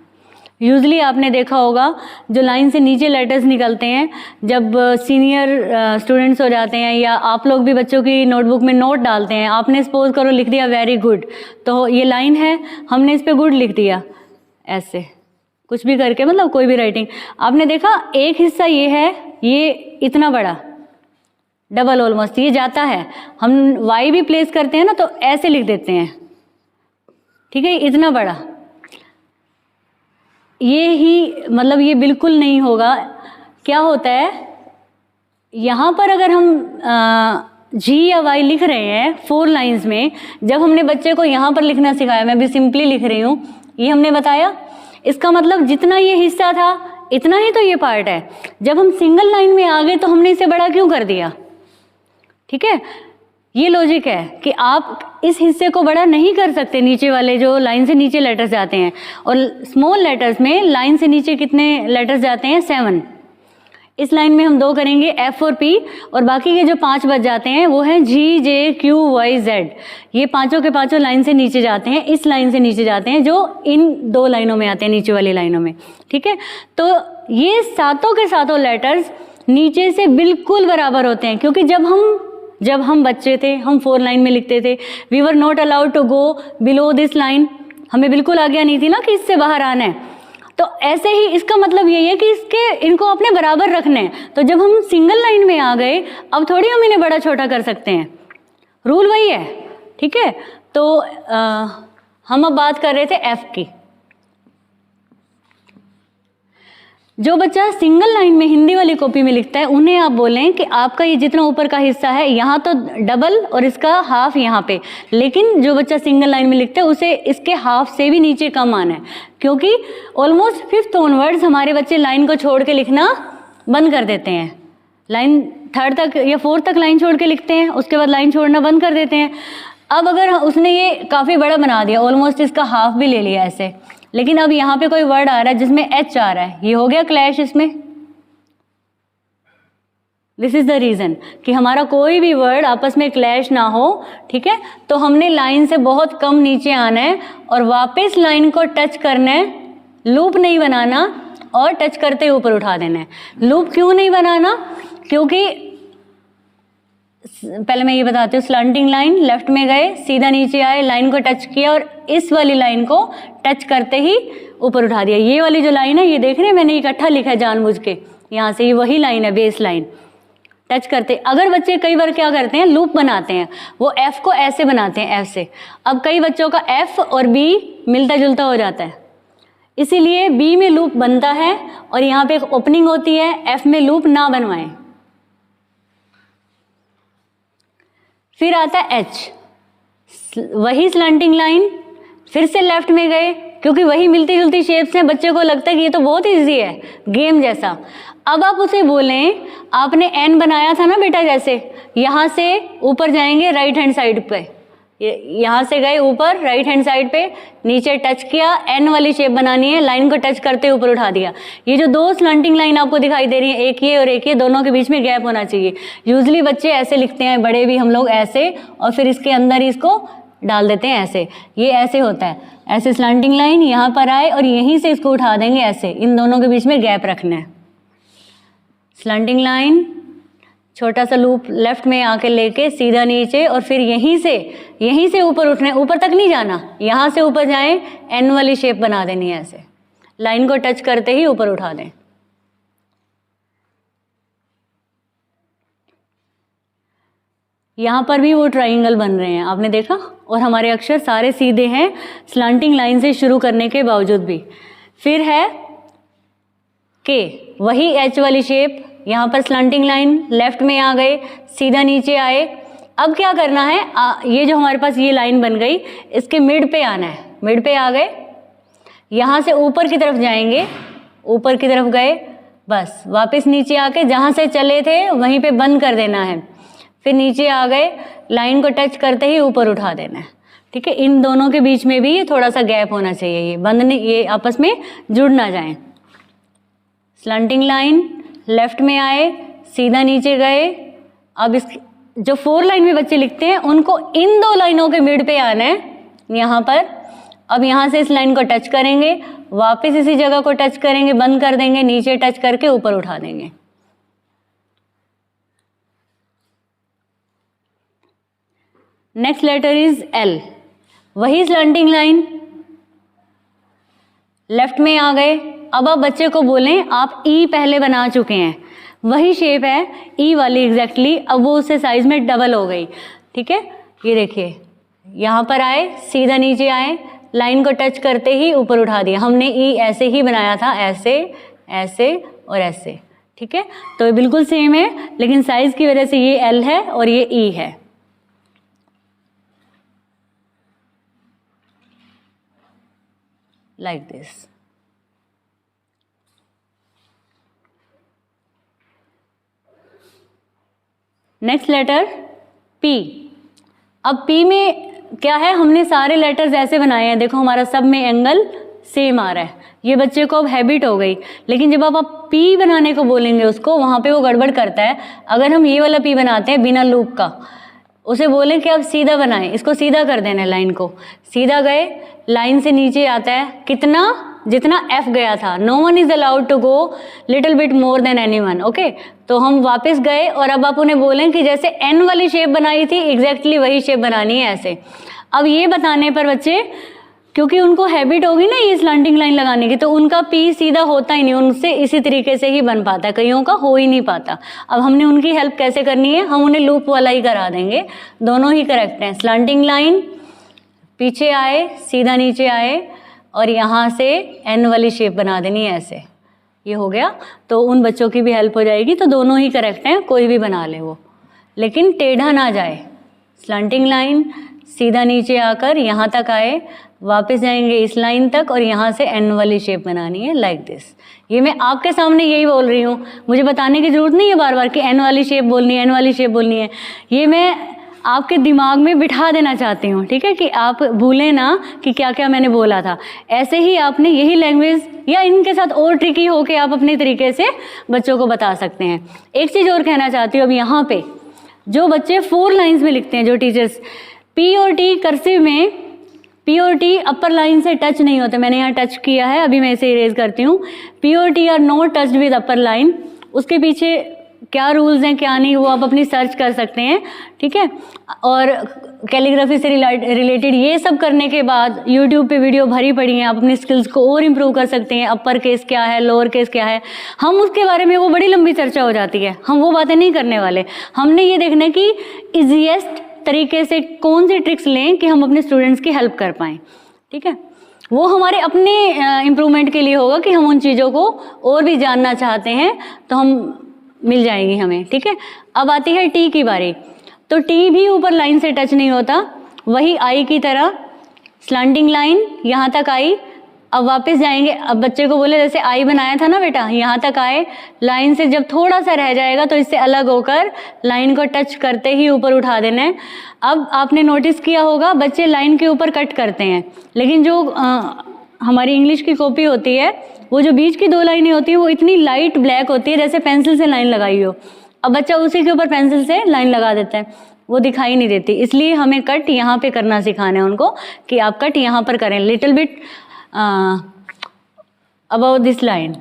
यूजली आपने देखा होगा जो लाइन से नीचे लेटर्स निकलते हैं जब सीनियर स्टूडेंट्स हो जाते हैं, या आप लोग भी बच्चों की नोटबुक में नोट डालते हैं, आपने सपोज करो लिख दिया वेरी गुड, तो ये लाइन है, हमने इस पर गुड लिख दिया, ऐसे कुछ भी करके, मतलब कोई भी राइटिंग। आपने देखा एक हिस्सा ये है, ये इतना बड़ा डबल ऑलमोस्ट ये जाता है, हम वाई भी प्लेस करते हैं ना तो ऐसे लिख देते हैं, ठीक है, इतना बड़ा, ये ही मतलब ये बिल्कुल नहीं होगा। क्या होता है, यहाँ पर अगर हम जी या वाई लिख रहे हैं 4 लाइंस में, जब हमने बच्चे को यहाँ पर लिखना सिखाया, मैं भी सिंपली लिख रही हूँ, ये हमने बताया, इसका मतलब जितना ये हिस्सा था इतना ही तो ये पार्ट है। जब हम सिंगल लाइन में आ गए तो हमने इसे बड़ा क्यों कर दिया, ठीक है। ये लॉजिक है कि आप इस हिस्से को बड़ा नहीं कर सकते, नीचे वाले जो लाइन से नीचे लेटर्स जाते हैं, और स्मॉल लेटर्स में लाइन से नीचे कितने लेटर्स जाते हैं, 7। इस लाइन में हम 2 करेंगे, एफ और पी, और बाकी के जो 5 बच जाते हैं वो हैं जी, जे, क्यू, वाई, जेड। ये पांचों के पांचों लाइन से नीचे जाते हैं, इस लाइन से नीचे जाते हैं जो इन 2 लाइनों में आते हैं, नीचे वाली लाइनों में, ठीक है। तो ये सातों के सातों लेटर्स नीचे से बिल्कुल बराबर होते हैं, क्योंकि जब हम बच्चे थे हम 4 लाइन में लिखते थे, we were not allowed to go below this line, हमें बिल्कुल आज्ञा नहीं थी ना कि इससे बाहर आना है। तो ऐसे ही इसका मतलब यही है कि इनको अपने बराबर रखने हैं। तो जब हम सिंगल लाइन में आ गए, अब थोड़ी हम इन्हें बड़ा छोटा कर सकते हैं, रूल वही है, ठीक है। तो हम अब बात कर रहे थे एफ की। जो बच्चा सिंगल लाइन में हिंदी वाली कॉपी में लिखता है उन्हें आप बोलें कि आपका ये जितना ऊपर का हिस्सा है यहाँ तो डबल और इसका हाफ यहाँ पे, लेकिन जो बच्चा सिंगल लाइन में लिखता है उसे इसके हाफ से भी नीचे कम आना है, क्योंकि ऑलमोस्ट 5th ऑनवर्ड्स हमारे बच्चे लाइन को छोड़ के लिखना बंद कर देते हैं। लाइन थर्ड तक या फोर्थ तक लाइन छोड़ के लिखते हैं, उसके बाद लाइन छोड़ना बंद कर देते हैं। अब अगर उसने ये काफ़ी बड़ा बना दिया, ऑलमोस्ट इसका हाफ भी ले लिया ऐसे, लेकिन अब यहाँ पे कोई वर्ड आ रहा है जिसमें एच आ रहा है, ये हो गया क्लैश इसमें। दिस इज द रीज़न कि हमारा कोई भी वर्ड आपस में क्लैश ना हो, ठीक है। तो हमने लाइन से बहुत कम नीचे आना है और वापस लाइन को टच करना है, लूप नहीं बनाना और टच करते ऊपर उठा देना है। लूप क्यों नहीं बनाना? क्योंकि पहले मैं ये बताती हूँ, स्लैंटिंग लाइन, लेफ्ट में गए, सीधा नीचे आए, लाइन को टच किया और इस वाली लाइन को टच करते ही ऊपर उठा दिया। ये वाली जो लाइन है, ये देख रहे हैं मैंने इकट्ठा लिखा है जानबूझ के, यहाँ से ये वही लाइन है, बेस लाइन टच करते। अगर बच्चे कई बार क्या करते हैं, लूप बनाते हैं, वो एफ को ऐसे बनाते हैं, एफ से। अब कई बच्चों का एफ और बी मिलता जुलता हो जाता है, इसीलिए बी में लूप बनता है और यहाँ पे एक ओपनिंग होती है, एफ में लूप ना बनवाएं। फिर आता है एच, वही स्लैंटिंग लाइन, फिर से लेफ्ट में गए, क्योंकि वही मिलती जुलती शेप्स हैं, बच्चे को लगता है कि ये तो बहुत इजी है, गेम जैसा। अब आप उसे बोलें, आपने एन बनाया था ना बेटा, जैसे यहाँ से ऊपर जाएंगे राइट हैंड साइड पे, यहाँ से गए ऊपर राइट हैंड साइड पे, नीचे टच किया, एन वाली शेप बनानी है, लाइन को टच करते ऊपर उठा दिया। ये जो दो स्लैंटिंग लाइन आपको दिखाई दे रही है, एक ये और एक ये, दोनों के बीच में गैप होना चाहिए। यूजली बच्चे ऐसे लिखते हैं, बड़े भी हम लोग ऐसे, और फिर इसके अंदर ही इसको डाल देते हैं ऐसे, ये ऐसे होता है, ऐसे स्लैंटिंग लाइन यहाँ पर आए और यहीं से इसको उठा देंगे ऐसे, इन दोनों के बीच में गैप रखना है। स्लैंटिंग लाइन, छोटा सा लूप लेफ्ट में आके लेके सीधा नीचे और फिर यहीं से ऊपर उठना है, ऊपर तक नहीं जाना, यहाँ से ऊपर जाएं, एन वाली शेप बना देनी है ऐसे, लाइन को टच करते ही ऊपर उठा दें। यहाँ पर भी वो ट्राइंगल बन रहे हैं, आपने देखा, और हमारे अक्षर सारे सीधे हैं स्लैंटिंग लाइन से शुरू करने के बावजूद भी। फिर है के, वही एच वाली शेप, यहाँ पर स्लैंटिंग लाइन, लेफ्ट में आ गए, सीधा नीचे आए। अब क्या करना है, ये जो हमारे पास ये लाइन बन गई, इसके मिड पे आना है, मिड पे आ गए, यहाँ से ऊपर की तरफ जाएंगे, ऊपर की तरफ गए, बस वापस नीचे आके जहाँ से चले थे वहीं पे बंद कर देना है। फिर नीचे आ गए, लाइन को टच करते ही ऊपर उठा देना है, ठीक है। इन दोनों के बीच में भी थोड़ा सा गैप होना चाहिए, ये बंद नहीं, ये आपस में जुड़ ना जाएं। स्लैंटिंग लाइन, लेफ्ट में आए, सीधा नीचे गए। अब इस जो 4 लाइन में बच्चे लिखते हैं, उनको इन 2 लाइनों के मिड पे आना है, यहाँ पर। अब यहाँ से इस लाइन को टच करेंगे, वापस इसी जगह को टच करेंगे, बंद कर देंगे, नीचे टच करके ऊपर उठा देंगे। नेक्स्ट लेटर इज एल, वही स्लैंटिंग लाइन, लेफ्ट में आ गए। अब आप बच्चे को बोलें, आप ई पहले बना चुके हैं, वही शेप है ई वाली एग्जैक्टली, अब वो उससे साइज में डबल हो गई, ठीक है। ये देखिए, यहाँ पर आए, सीधा नीचे आए, लाइन को टच करते ही ऊपर उठा दिया। हमने ई ऐसे ही बनाया था, ऐसे ऐसे और ऐसे, ठीक है। तो ये बिल्कुल सेम है, लेकिन साइज की वजह से ये एल है और ये ई है। Like this. Next letter P. अब पी में क्या है, हमने सारे लेटर्स ऐसे बनाए हैं, देखो हमारा सब में एंगल सेम आ रहा है, ये बच्चे को अब हैबिट हो गई। लेकिन जब आप पी बनाने को बोलेंगे उसको, वहाँ पे वो गड़बड़ करता है। अगर हम ये वाला पी बनाते हैं बिना लूप का, उसे बोलें कि आप सीधा बनाएं, इसको सीधा कर देना है, लाइन को सीधा गए, लाइन से नीचे आता है कितना, जितना एफ गया था। No one is allowed to go little bit more than anyone, okay. तो हम वापस गए और अब आप उन्हें बोलें कि जैसे एन वाली शेप बनाई थी, एग्जैक्टली वही शेप बनानी है ऐसे। अब ये बताने पर बच्चे, क्योंकि उनको हैबिट होगी ना ये स्लैंटिंग लाइन लगाने की, तो उनका पी सीधा होता ही नहीं, उनसे इसी तरीके से ही बन पाता है, कईयों का हो ही नहीं पाता। अब हमने उनकी हेल्प कैसे करनी है, हम उन्हें लूप वाला ही करा देंगे, दोनों ही करेक्ट हैं। स्लैंटिंग लाइन, पीछे आए, सीधा नीचे आए और यहाँ से एन वाली शेप बना देनी है ऐसे, ये हो गया। तो उन बच्चों की भी हेल्प हो जाएगी, तो दोनों ही करेक्ट हैं, कोई भी बना ले वो, लेकिन टेढ़ा ना जाए। स्लैंटिंग लाइन, सीधा नीचे आकर यहाँ तक आए, वापस जाएंगे इस लाइन तक और यहाँ से एन वाली शेप बनानी है लाइक दिस। ये मैं आपके सामने यही बोल रही हूँ, मुझे बताने की ज़रूरत नहीं है बार बार कि एन वाली शेप बोलनी है, एन वाली शेप बोलनी है। ये मैं आपके दिमाग में बिठा देना चाहती हूँ, ठीक है, कि आप भूलें ना कि क्या क्या मैंने बोला था। ऐसे ही आपने यही लैंग्वेज या इनके साथ और ट्रिकी होके आप अपने तरीके से बच्चों को बता सकते हैं। एक चीज़ और कहना चाहती हूँ, अब यहाँ पे जो बच्चे 4 लाइन्स में लिखते हैं, जो टीचर्स पी और टी कर्सिव में, पी और टी अपर लाइन से टच नहीं होते। मैंने यहाँ टच किया है, अभी मैं इसे इरेज करती हूँ। पी और T R not touched with upper line. उसके पीछे क्या रूल्स हैं क्या नहीं वो आप अपनी सर्च कर सकते हैं, ठीक है। और कैलीग्राफी से रिलेटेड ये सब करने के बाद यूट्यूब पे वीडियो भरी पड़ी हैं, आप अपनी स्किल्स को और इम्प्रूव कर सकते हैं। अपर केस क्या है, लोअर केस क्या है, हम उसके बारे में वो बड़ी लंबी चर्चा हो जाती है, हम वो बातें नहीं करने वाले। हमने ये देखना है कि ईजीएस्ट तरीके से कौन सी ट्रिक्स लें कि हम अपने स्टूडेंट्स की हेल्प कर पाएँ, ठीक है। वो हमारे अपने इम्प्रूवमेंट के लिए होगा कि हम उन चीज़ों को और भी जानना चाहते हैं तो हम मिल जाएंगी हमें, ठीक है। अब आती है टी की बारी। तो टी भी ऊपर लाइन से टच नहीं होता, वही आई की तरह स्लैंटिंग लाइन यहाँ तक आई। अब वापस जाएंगे, अब बच्चे को बोले जैसे आई बनाया था ना बेटा, यहाँ तक आए, लाइन से जब थोड़ा सा रह जाएगा तो इससे अलग होकर लाइन को टच करते ही ऊपर उठा देना है। अब आपने नोटिस किया होगा बच्चे लाइन के ऊपर कट करते हैं, लेकिन जो हमारी इंग्लिश की कॉपी होती है वो जो बीच की 2 लाइनें होती है वो इतनी लाइट ब्लैक होती है जैसे पेंसिल से लाइन लगाई हो। अब बच्चा उसी के ऊपर पेंसिल से लाइन लगा देता है, वो दिखाई नहीं देती। इसलिए हमें कट यहाँ पे करना सिखाना है उनको कि आप कट यहाँ पर करें, little bit about this line,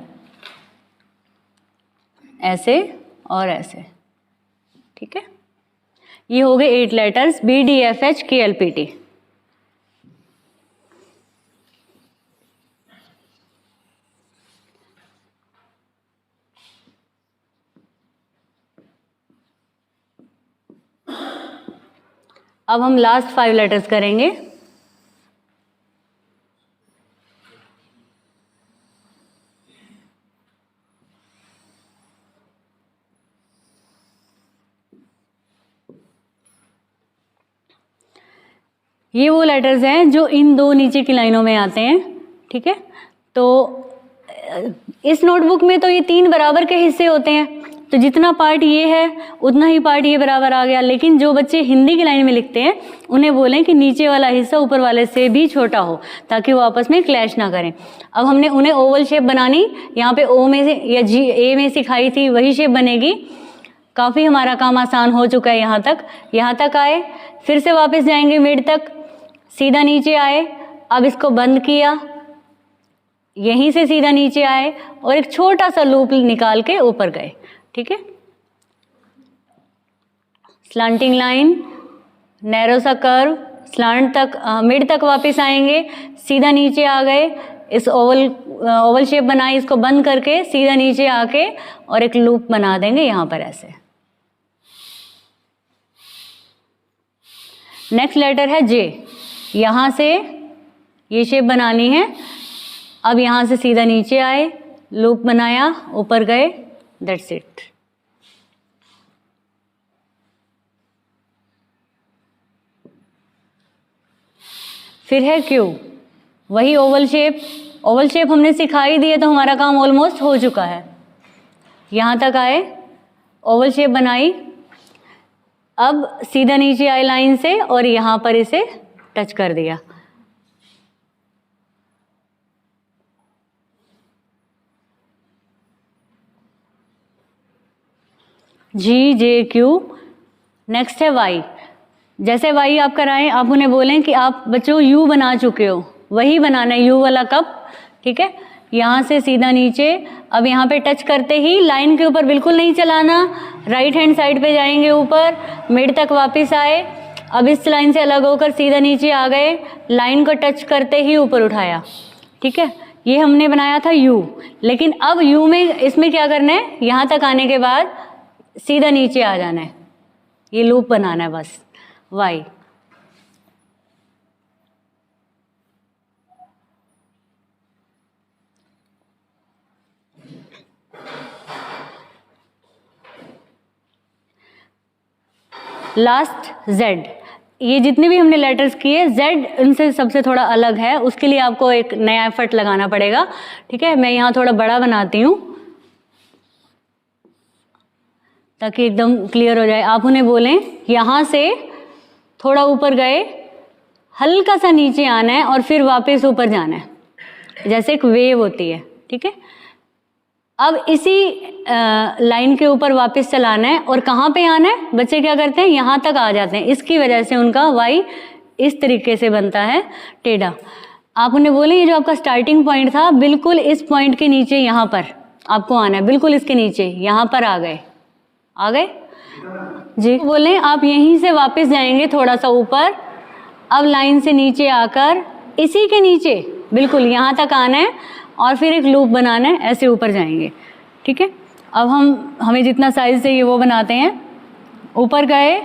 ऐसे और ऐसे, ठीक है। ये हो गए 8 लेटर्स BDFHKLPT। अब हम लास्ट 5 लेटर्स करेंगे। ये वो लेटर्स हैं जो इन 2 नीचे की लाइनों में आते हैं, ठीक है। तो इस नोटबुक में तो ये 3 बराबर के हिस्से होते हैं, तो जितना पार्ट ये है उतना ही पार्ट ये बराबर आ गया। लेकिन जो बच्चे हिंदी की लाइन में लिखते हैं उन्हें बोलें कि नीचे वाला हिस्सा ऊपर वाले से भी छोटा हो ताकि वो आपस में क्लैश ना करें। अब हमने उन्हें ओवल शेप बनानी, यहाँ पे ओ में से या जी ए में सिखाई थी वही शेप बनेगी। काफ़ी हमारा काम आसान हो चुका है। यहाँ तक आए, फिर से वापस जाएंगे मिड तक, सीधा नीचे आए, अब इसको बंद किया, यहीं से सीधा नीचे आए और एक छोटा सा लूप निकाल के ऊपर गए, ठीक है। स्लांटिंग लाइन, नैरो सा कर्व, स्लांट तक मिड तक वापस आएंगे, सीधा नीचे आ गए, इस ओवल शेप बनाई, इसको बंद करके सीधा नीचे आके और एक लूप बना देंगे यहाँ पर ऐसे। नेक्स्ट लेटर है जे, यहाँ से ये शेप बनानी है। अब यहाँ से सीधा नीचे आए, लूप बनाया, ऊपर गए, दैट्स इट। फिर है क्यू, वही ओवल शेप हमने सिखाई दी है तो हमारा काम ऑलमोस्ट हो चुका है। यहाँ तक आए, ओवल शेप बनाई, अब सीधा नीचे आए लाइन से और यहाँ पर इसे टच कर दिया। जी जे क्यू। नेक्स्ट है वाई। जैसे वाई आप कराएं, आप उन्हें बोलें कि आप बच्चों यू बना चुके हो, वही बनाना है, यू वाला कप, ठीक है। यहाँ से सीधा नीचे, अब यहाँ पे टच करते ही लाइन के ऊपर बिल्कुल नहीं चलाना, राइट हैंड साइड पे जाएंगे ऊपर, मिड तक वापस आए, अब इस लाइन से अलग होकर सीधा नीचे आ गए, लाइन को टच करते ही ऊपर उठाया, ठीक है। ये हमने बनाया था यू। लेकिन अब यू में इसमें क्या करना है, यहाँ तक आने के बाद सीधा नीचे आ जाना है, ये लूप बनाना है बस। Y, last Z. ये जितने भी हमने लेटर्स किए, जेड इनसे सबसे थोड़ा अलग है, उसके लिए आपको एक नया एफर्ट लगाना पड़ेगा। ठीक है, मैं यहाँ थोड़ा बड़ा बनाती हूँ ताकि एकदम क्लियर हो जाए। आप उन्हें बोलें यहाँ से थोड़ा ऊपर गए, हल्का सा नीचे आना है और फिर वापस ऊपर जाना है, जैसे एक वेव होती है। ठीक है, अब इसी लाइन के ऊपर वापस चलाना है और कहाँ पे आना है, बच्चे क्या करते हैं, यहाँ तक आ जाते हैं। इसकी वजह से उनका वाई इस तरीके से बनता है टेढ़ा। आप उन्हें बोले ये जो आपका स्टार्टिंग पॉइंट था, बिल्कुल इस पॉइंट के नीचे यहाँ पर आपको आना है, बिल्कुल इसके नीचे, यहाँ पर आ गए जी। बोले आप यहीं से वापस जाएंगे थोड़ा सा ऊपर, अब लाइन से नीचे आकर इसी के नीचे बिल्कुल यहाँ तक आना है और फिर एक लूप बनाना है, ऐसे ऊपर जाएंगे। ठीक है, अब हमें जितना साइज चाहिए वो बनाते हैं। ऊपर गए,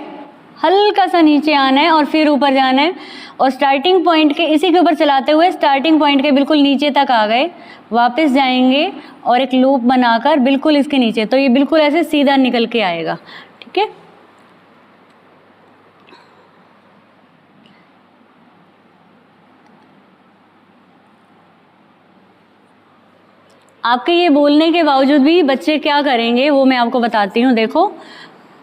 हल्का सा नीचे आना है और फिर ऊपर जाना है और स्टार्टिंग पॉइंट के इसी के ऊपर चलाते हुए स्टार्टिंग पॉइंट के बिल्कुल नीचे तक आ गए, वापस जाएंगे और एक लूप बनाकर बिल्कुल इसके नीचे, तो ये बिल्कुल ऐसे सीधा निकल के आएगा। ठीक है, आपके ये बोलने के बावजूद भी बच्चे क्या करेंगे वो मैं आपको बताती हूँ। देखो,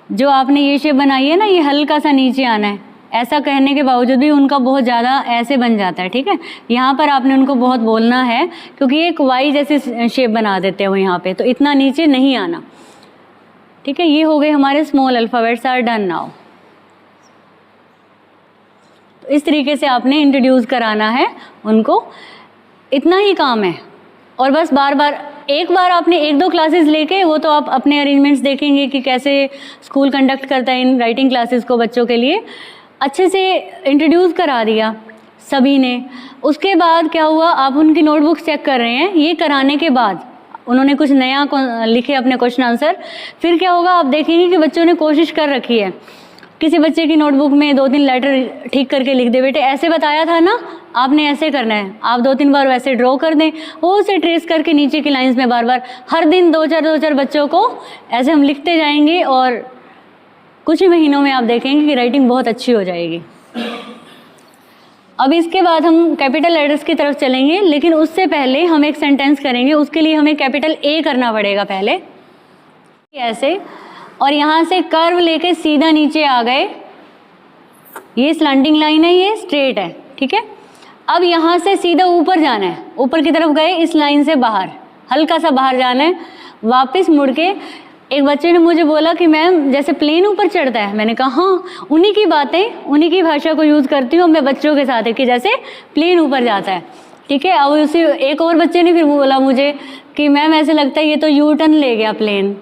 जो आपने ये शेप बनाई है ना, ये हल्का सा नीचे आना है, ऐसा कहने के बावजूद भी उनका बहुत ज़्यादा ऐसे बन जाता है। ठीक है, यहाँ पर आपने उनको बहुत बोलना है क्योंकि एक वाई जैसी शेप बना देते हो यहाँ पे, तो इतना नीचे नहीं आना। ठीक है, ये हो गए हमारे small alphabets are done now. तो इस तरीके से आपने इंट्रोड्यूस कराना है उनको, इतना ही काम है। और बस बार बार, एक बार आपने 1-2 क्लासेस लेके, वो तो आप अपने अरेंजमेंट्स देखेंगे कि कैसे स्कूल कंडक्ट करता है इन राइटिंग क्लासेस को बच्चों के लिए, अच्छे से इंट्रोड्यूस करा दिया सभी ने। उसके बाद क्या हुआ, आप उनकी नोटबुक चेक कर रहे हैं, ये कराने के बाद उन्होंने कुछ नया लिखे अपने क्वेश्चन आंसर, फिर क्या होगा आप देखेंगे कि बच्चों ने कोशिश कर रखी है। किसी बच्चे की नोटबुक में 2-3 लेटर ठीक करके लिख दे, बेटे ऐसे बताया था ना, आपने ऐसे करना है, आप 2-3 बार वैसे ड्रॉ कर दें, वो उसे ट्रेस करके नीचे की लाइंस में बार बार हर दिन 2-4 बच्चों को ऐसे हम लिखते जाएंगे और कुछ ही महीनों में आप देखेंगे कि राइटिंग बहुत अच्छी हो जाएगी। अब इसके बाद हम कैपिटल लेटर्स की तरफ चलेंगे, लेकिन उससे पहले हम एक सेंटेंस करेंगे, उसके लिए हमें कैपिटल ए करना पड़ेगा पहले, ऐसे, और यहाँ से कर्व लेके सीधा नीचे आ गए, ये स्लैंटिंग लाइन है, ये स्ट्रेट है। ठीक है, अब यहाँ से सीधा ऊपर जाना है, ऊपर की तरफ गए, इस लाइन से बाहर, हल्का सा बाहर जाना है, वापस मुड़ के। एक बच्चे ने मुझे बोला कि मैम जैसे प्लेन ऊपर चढ़ता है, मैंने कहा हाँ, उन्हीं की बातें, उन्हीं की भाषा को यूज़ करती हूँ मैं बच्चों के साथ कि जैसे प्लेन ऊपर जाता है। ठीक है, अब उसी एक और बच्चे ने फिर बोला मुझे कि मैम ऐसे लगता है ये तो यू टर्न ले गया, प्लेन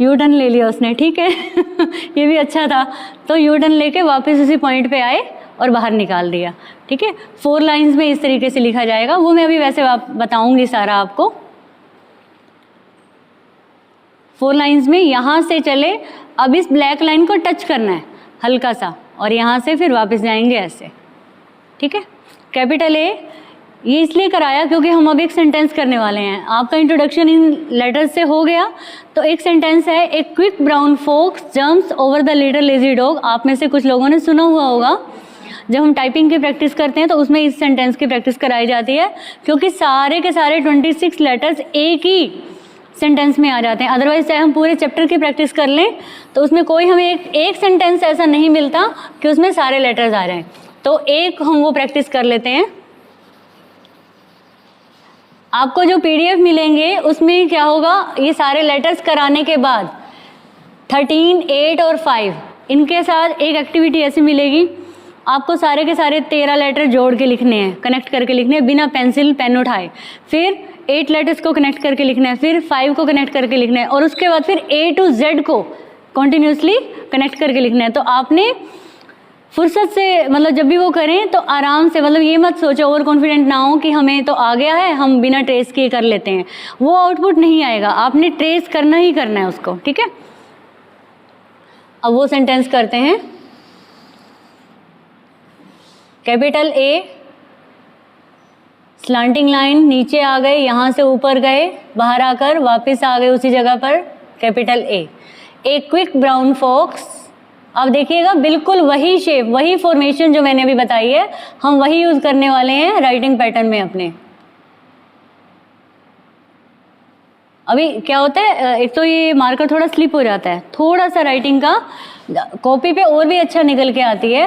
यू टर्न ले लिया उसने। ठीक है ये भी अच्छा था, तो यू टर्न लेके वापस उसी पॉइंट पे आए और बाहर निकाल दिया। ठीक है, 4 लाइंस में इस तरीके से लिखा जाएगा, वो मैं अभी वैसे बताऊंगी सारा आपको। 4 लाइंस में यहाँ से चले, अब इस ब्लैक लाइन को टच करना है हल्का सा और यहाँ से फिर वापस जाएंगे ऐसे। ठीक है, कैपिटल ए ये इसलिए कराया क्योंकि हम अब एक सेंटेंस करने वाले हैं। आपका इंट्रोडक्शन इन लेटर्स से हो गया, तो एक सेंटेंस है, a quick brown fox jumps over the little lazy dog. आप में से कुछ लोगों ने सुना हुआ होगा, जब हम टाइपिंग की प्रैक्टिस करते हैं तो उसमें इस सेंटेंस की प्रैक्टिस कराई जाती है, क्योंकि सारे के सारे 26 लेटर्स एक ही सेंटेंस में आ जाते हैं। अदरवाइज चाहे हम पूरे चैप्टर की प्रैक्टिस कर लें तो उसमें कोई हमें एक सेंटेंस ऐसा नहीं मिलता कि उसमें सारे लेटर्स आ जाएं। तो एक हम वो प्रैक्टिस कर लेते हैं। आपको जो PDF मिलेंगे उसमें क्या होगा, ये सारे लेटर्स कराने के बाद 13, 8 और 5 इनके साथ एक एक्टिविटी ऐसी मिलेगी, आपको सारे के सारे 13 लेटर जोड़ के लिखने हैं, कनेक्ट करके लिखने हैं बिना पेंसिल पेन उठाए। फिर 8 लेटर्स को कनेक्ट करके लिखना है, फिर 5 को कनेक्ट करके लिखना है और उसके बाद फिर A to Z को कॉन्टिन्यूसली कनेक्ट करके लिखना है। तो आपने फुर्सत से, मतलब जब भी वो करें तो आराम से, मतलब ये मत सोचो, ओवर कॉन्फिडेंट ना हो कि हमें तो आ गया है, हम बिना ट्रेस किए कर लेते हैं, वो आउटपुट नहीं आएगा, आपने ट्रेस करना ही करना है उसको। ठीक है, अब वो सेंटेंस करते हैं। कैपिटल A, स्लांटिंग लाइन, नीचे आ गए, यहाँ से ऊपर गए, बाहर आकर वापस आ गए उसी जगह पर। Capital A, a quick brown fox, अब देखिएगा बिल्कुल वही शेप, वही फॉर्मेशन जो मैंने अभी बताई है, हम वही यूज करने वाले हैं राइटिंग पैटर्न में अपने। अभी क्या होता है, एक तो ये मार्कर थोड़ा स्लिप हो जाता है, थोड़ा सा राइटिंग का कॉपी पे और भी अच्छा निकल के आती है।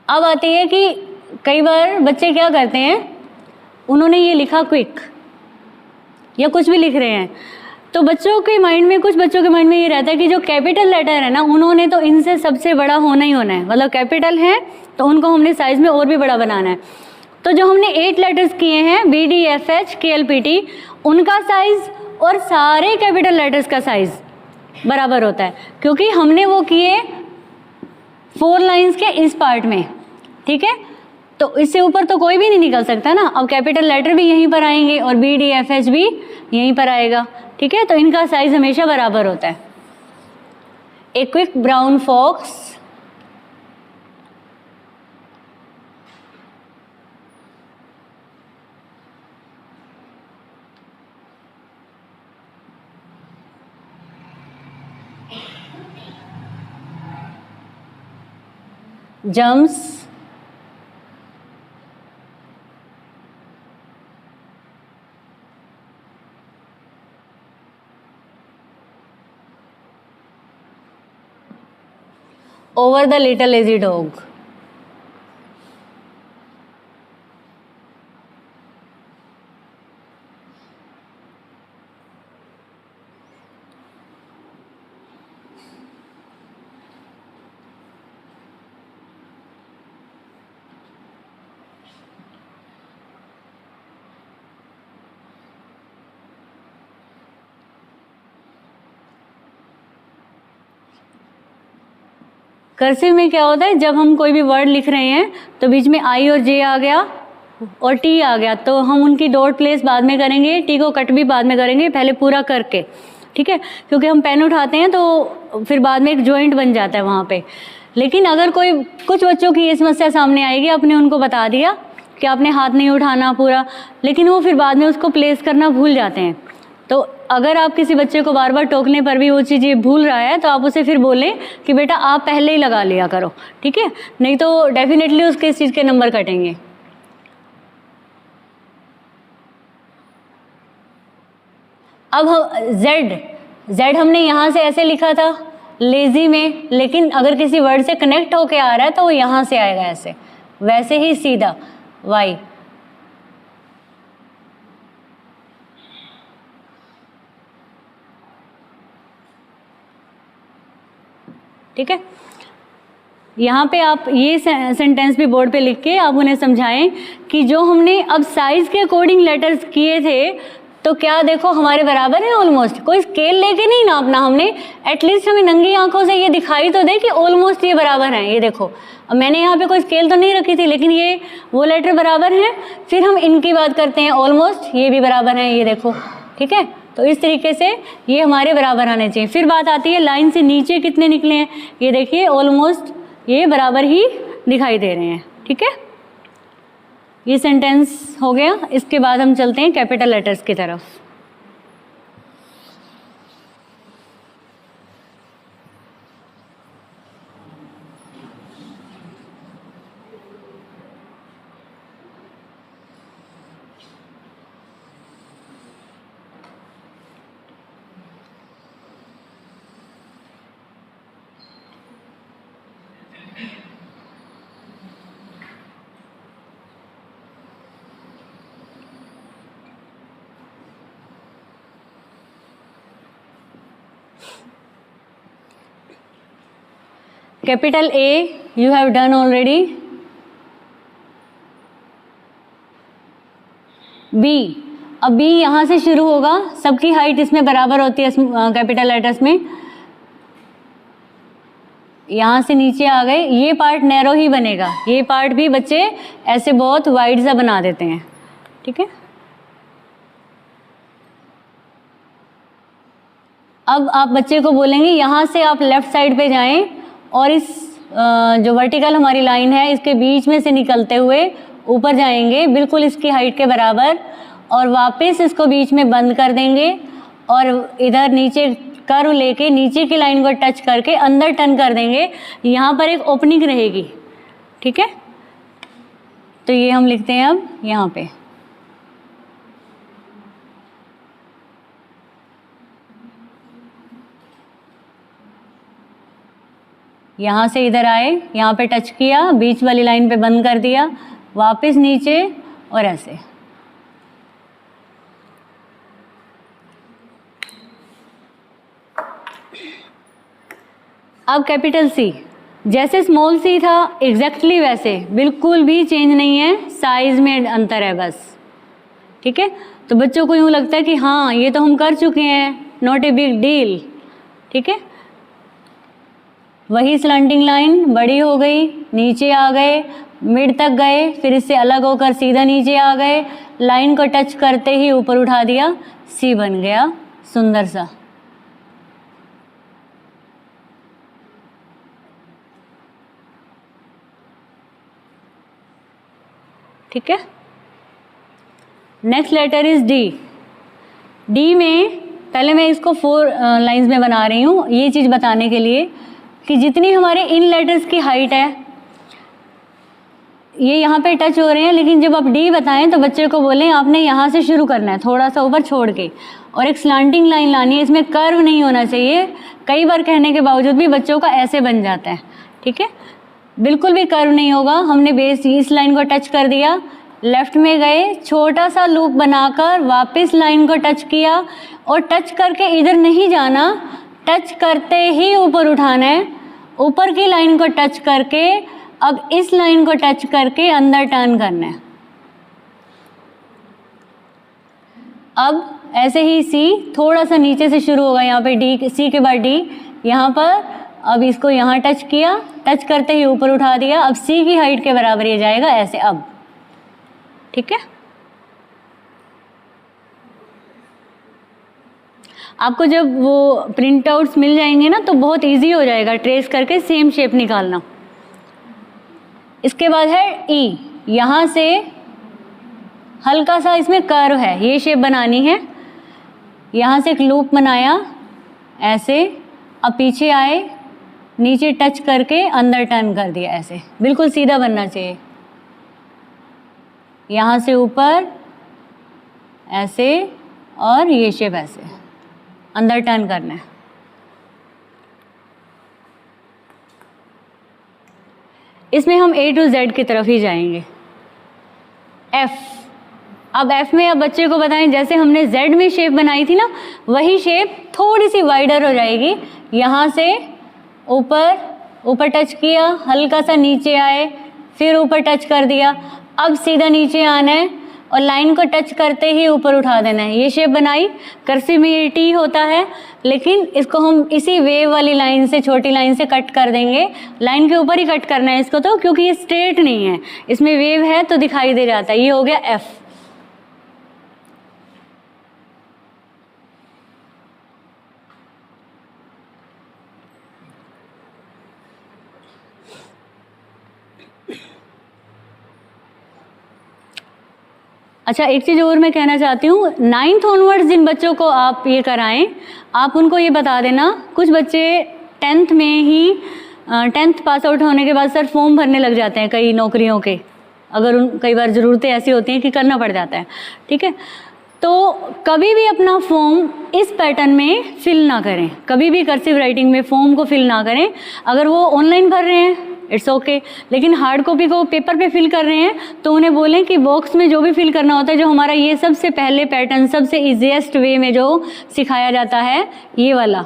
अब आती है कि कई बार बच्चे क्या करते हैं, उन्होंने ये लिखा क्विक या कुछ भी लिख रहे हैं, तो बच्चों के माइंड में, कुछ बच्चों के माइंड में ये रहता है कि जो कैपिटल लेटर है ना, उन्होंने तो इनसे सबसे बड़ा होना ही होना है, मतलब कैपिटल है तो उनको हमने साइज में और भी बड़ा बनाना है। तो जो हमने 8 लेटर्स किए हैं BDFH KLPT, उनका साइज और सारे कैपिटल लेटर्स का साइज बराबर होता है, क्योंकि हमने वो किए 4 लाइंस के इस पार्ट में, ठीक है। तो इससे ऊपर तो कोई भी नहीं निकल सकता ना। अब कैपिटल लेटर भी यहीं पर आएंगे और BDFH भी यहीं पर आएगा, ठीक है। तो इनका साइज हमेशा बराबर होता है। A quick brown fox jumps over the little lazy dog. Cursive में क्या होता है, जब हम कोई भी वर्ड लिख रहे हैं तो बीच में I और J आ गया और T आ गया, तो हम उनकी डॉट प्लेस बाद में करेंगे, T को कट भी बाद में करेंगे, पहले पूरा करके, ठीक है। क्योंकि हम पेन उठाते हैं तो फिर बाद में एक जॉइंट बन जाता है वहाँ पे। लेकिन अगर कुछ बच्चों की ये समस्या सामने आएगी, आपने उनको बता दिया कि आपने हाथ नहीं उठाना पूरा, लेकिन वो फिर बाद में उसको प्लेस करना भूल जाते हैं। तो अगर आप किसी बच्चे को बार बार टोकने पर भी वो चीज़ ये भूल रहा है, तो आप उसे फिर बोलें कि बेटा आप पहले ही लगा लिया करो, ठीक है, नहीं तो डेफिनेटली उसके इस चीज़ के नंबर कटेंगे। अब हम Z हमने यहाँ से ऐसे लिखा था लेजी में, लेकिन अगर किसी वर्ड से कनेक्ट होके आ रहा है तो वो यहाँ से आएगा ऐसे, वैसे ही सीधा Y। ठीक है, यहाँ पे आप ये सेंटेंस भी बोर्ड पे लिख के आप उन्हें समझाएं कि जो हमने अब साइज के अकॉर्डिंग लेटर्स किए थे, तो क्या देखो हमारे बराबर है ऑलमोस्ट। कोई स्केल लेके नहीं नापना हमने, एटलीस्ट हमें नंगी आंखों से ये दिखाई तो दे कि ऑलमोस्ट ये बराबर हैं। ये देखो, अब मैंने यहाँ पे कोई स्केल तो नहीं रखी थी, लेकिन ये वो लेटर बराबर हैं। फिर हम इनकी बात करते हैं, ऑलमोस्ट ये भी बराबर हैं, ये देखो, ठीक है। तो इस तरीके से ये हमारे बराबर आने चाहिए। फिर बात आती है लाइन से नीचे कितने निकले हैं, ये देखिए ऑलमोस्ट ये बराबर ही दिखाई दे रहे हैं, ठीक है। ये सेंटेंस हो गया। इसके बाद हम चलते हैं कैपिटल लेटर्स की तरफ। Capital A you have done already. B, अब B यहाँ से शुरू होगा, सबकी हाइट इसमें बराबर होती है कैपिटल लेटर्स में। यहाँ से नीचे आ गए, ये पार्ट नैरो ही बनेगा, ये पार्ट भी बच्चे ऐसे बहुत वाइड सा बना देते हैं, ठीक है। अब आप बच्चे को बोलेंगे यहाँ से आप लेफ्ट साइड पे जाएं और इस जो वर्टिकल हमारी लाइन है इसके बीच में से निकलते हुए ऊपर जाएंगे बिल्कुल इसकी हाइट के बराबर, और वापस इसको बीच में बंद कर देंगे और इधर नीचे कर्व लेके नीचे की लाइन को टच करके अंदर टर्न कर देंगे, यहाँ पर एक ओपनिंग रहेगी, ठीक है। तो ये हम लिखते हैं अब यहाँ पे, यहाँ से इधर आए, यहाँ पे टच किया, बीच वाली लाइन पे बंद कर दिया, वापस नीचे और ऐसे। अब कैपिटल सी, जैसे स्मॉल सी था एग्जैक्टली वैसे, बिल्कुल भी चेंज नहीं है, साइज में अंतर है बस, ठीक है। तो बच्चों को यूँ लगता है कि हाँ ये तो हम कर चुके हैं, नॉट ए बिग डील, ठीक है। वही स्लैंटिंग लाइन बड़ी हो गई, नीचे आ गए, मिड तक गए, फिर इससे अलग होकर सीधा नीचे आ गए, लाइन को टच करते ही ऊपर उठा दिया, सी बन गया सुंदर सा। ठीक है। Next letter is D. D में पहले मैं इसको 4 लाइंस में बना रही हूँ, ये चीज़ बताने के लिए कि जितनी हमारे इन लेटर्स की हाइट है ये यहाँ पे टच हो रहे हैं, लेकिन जब आप डी बताएं तो बच्चे को बोलें आपने यहाँ से शुरू करना है, थोड़ा सा ऊपर छोड़ के, और एक स्लांटिंग लाइन लानी है, इसमें कर्व नहीं होना चाहिए। कई बार कहने के बावजूद भी बच्चों का ऐसे बन जाता है, ठीक है। बिल्कुल भी कर्व नहीं होगा। हमने बेस इस लाइन को टच कर दिया, लेफ्ट में गए, छोटा सा लूप बनाकर वापस लाइन को टच किया, और टच करके इधर नहीं जाना, टच करते ही ऊपर उठाना है, ऊपर की लाइन को टच करके अब इस लाइन को टच करके अंदर टर्न करना है। अब ऐसे ही सी थोड़ा सा नीचे से शुरू होगा, यहाँ पे डी, सी के बाद डी, यहाँ पर अब इसको यहाँ टच किया, टच करते ही ऊपर उठा दिया, अब सी की हाइट के बराबर ये जाएगा ऐसे अब, ठीक है। आपको जब वो प्रिंट आउट्स मिल जाएंगे ना तो बहुत इजी हो जाएगा ट्रेस करके सेम शेप निकालना। इसके बाद है ई, यहाँ से हल्का सा इसमें कर्व है, ये शेप बनानी है। यहाँ से एक लूप बनाया ऐसे, अब पीछे आए, नीचे टच करके अंदर टर्न कर दिया ऐसे, बिल्कुल सीधा बनना चाहिए। यहाँ से ऊपर ऐसे और ये शेप ऐसे अंदर टर्न करना है। इसमें हम A to Z की तरफ ही जाएंगे। F, अब F में अब बच्चे को बताएं जैसे हमने Z में शेप बनाई थी ना, वही शेप थोड़ी सी वाइडर हो जाएगी। यहाँ से ऊपर टच किया, हल्का सा नीचे आए, फिर ऊपर टच कर दिया, अब सीधा नीचे आना है और लाइन को टच करते ही ऊपर उठा देना है। ये शेप बनाई, कर्सिव में ये टी होता है, लेकिन इसको हम इसी वेव वाली लाइन से, छोटी लाइन से कट कर देंगे। लाइन के ऊपर ही कट करना है इसको तो, क्योंकि ये स्ट्रेट नहीं है, इसमें वेव है तो दिखाई दे जाता है। ये हो गया एफ। अच्छा, एक चीज़ और मैं कहना चाहती हूँ, 9th ऑनवर्ड्स जिन बच्चों को आप ये कराएं, आप उनको ये बता देना, कुछ बच्चे 10th में ही 10th पास आउट होने के बाद सर फॉर्म भरने लग जाते हैं कई नौकरियों के, अगर कई बार ज़रूरतें ऐसी होती हैं कि करना पड़ जाता है, ठीक है। तो कभी भी अपना फॉर्म इस पैटर्न में फिल ना करें, कभी भी कर्सिव राइटिंग में फॉर्म को फिल ना करें। अगर वो ऑनलाइन भर रहे हैं इट्स ओके, लेकिन हार्ड कॉपी को पेपर पे फिल कर रहे हैं तो उन्हें बोलें कि बॉक्स में जो भी फिल करना होता है, जो हमारा ये सबसे पहले पैटर्न, सबसे ईजीएस्ट वे में जो सिखाया जाता है, ये वाला,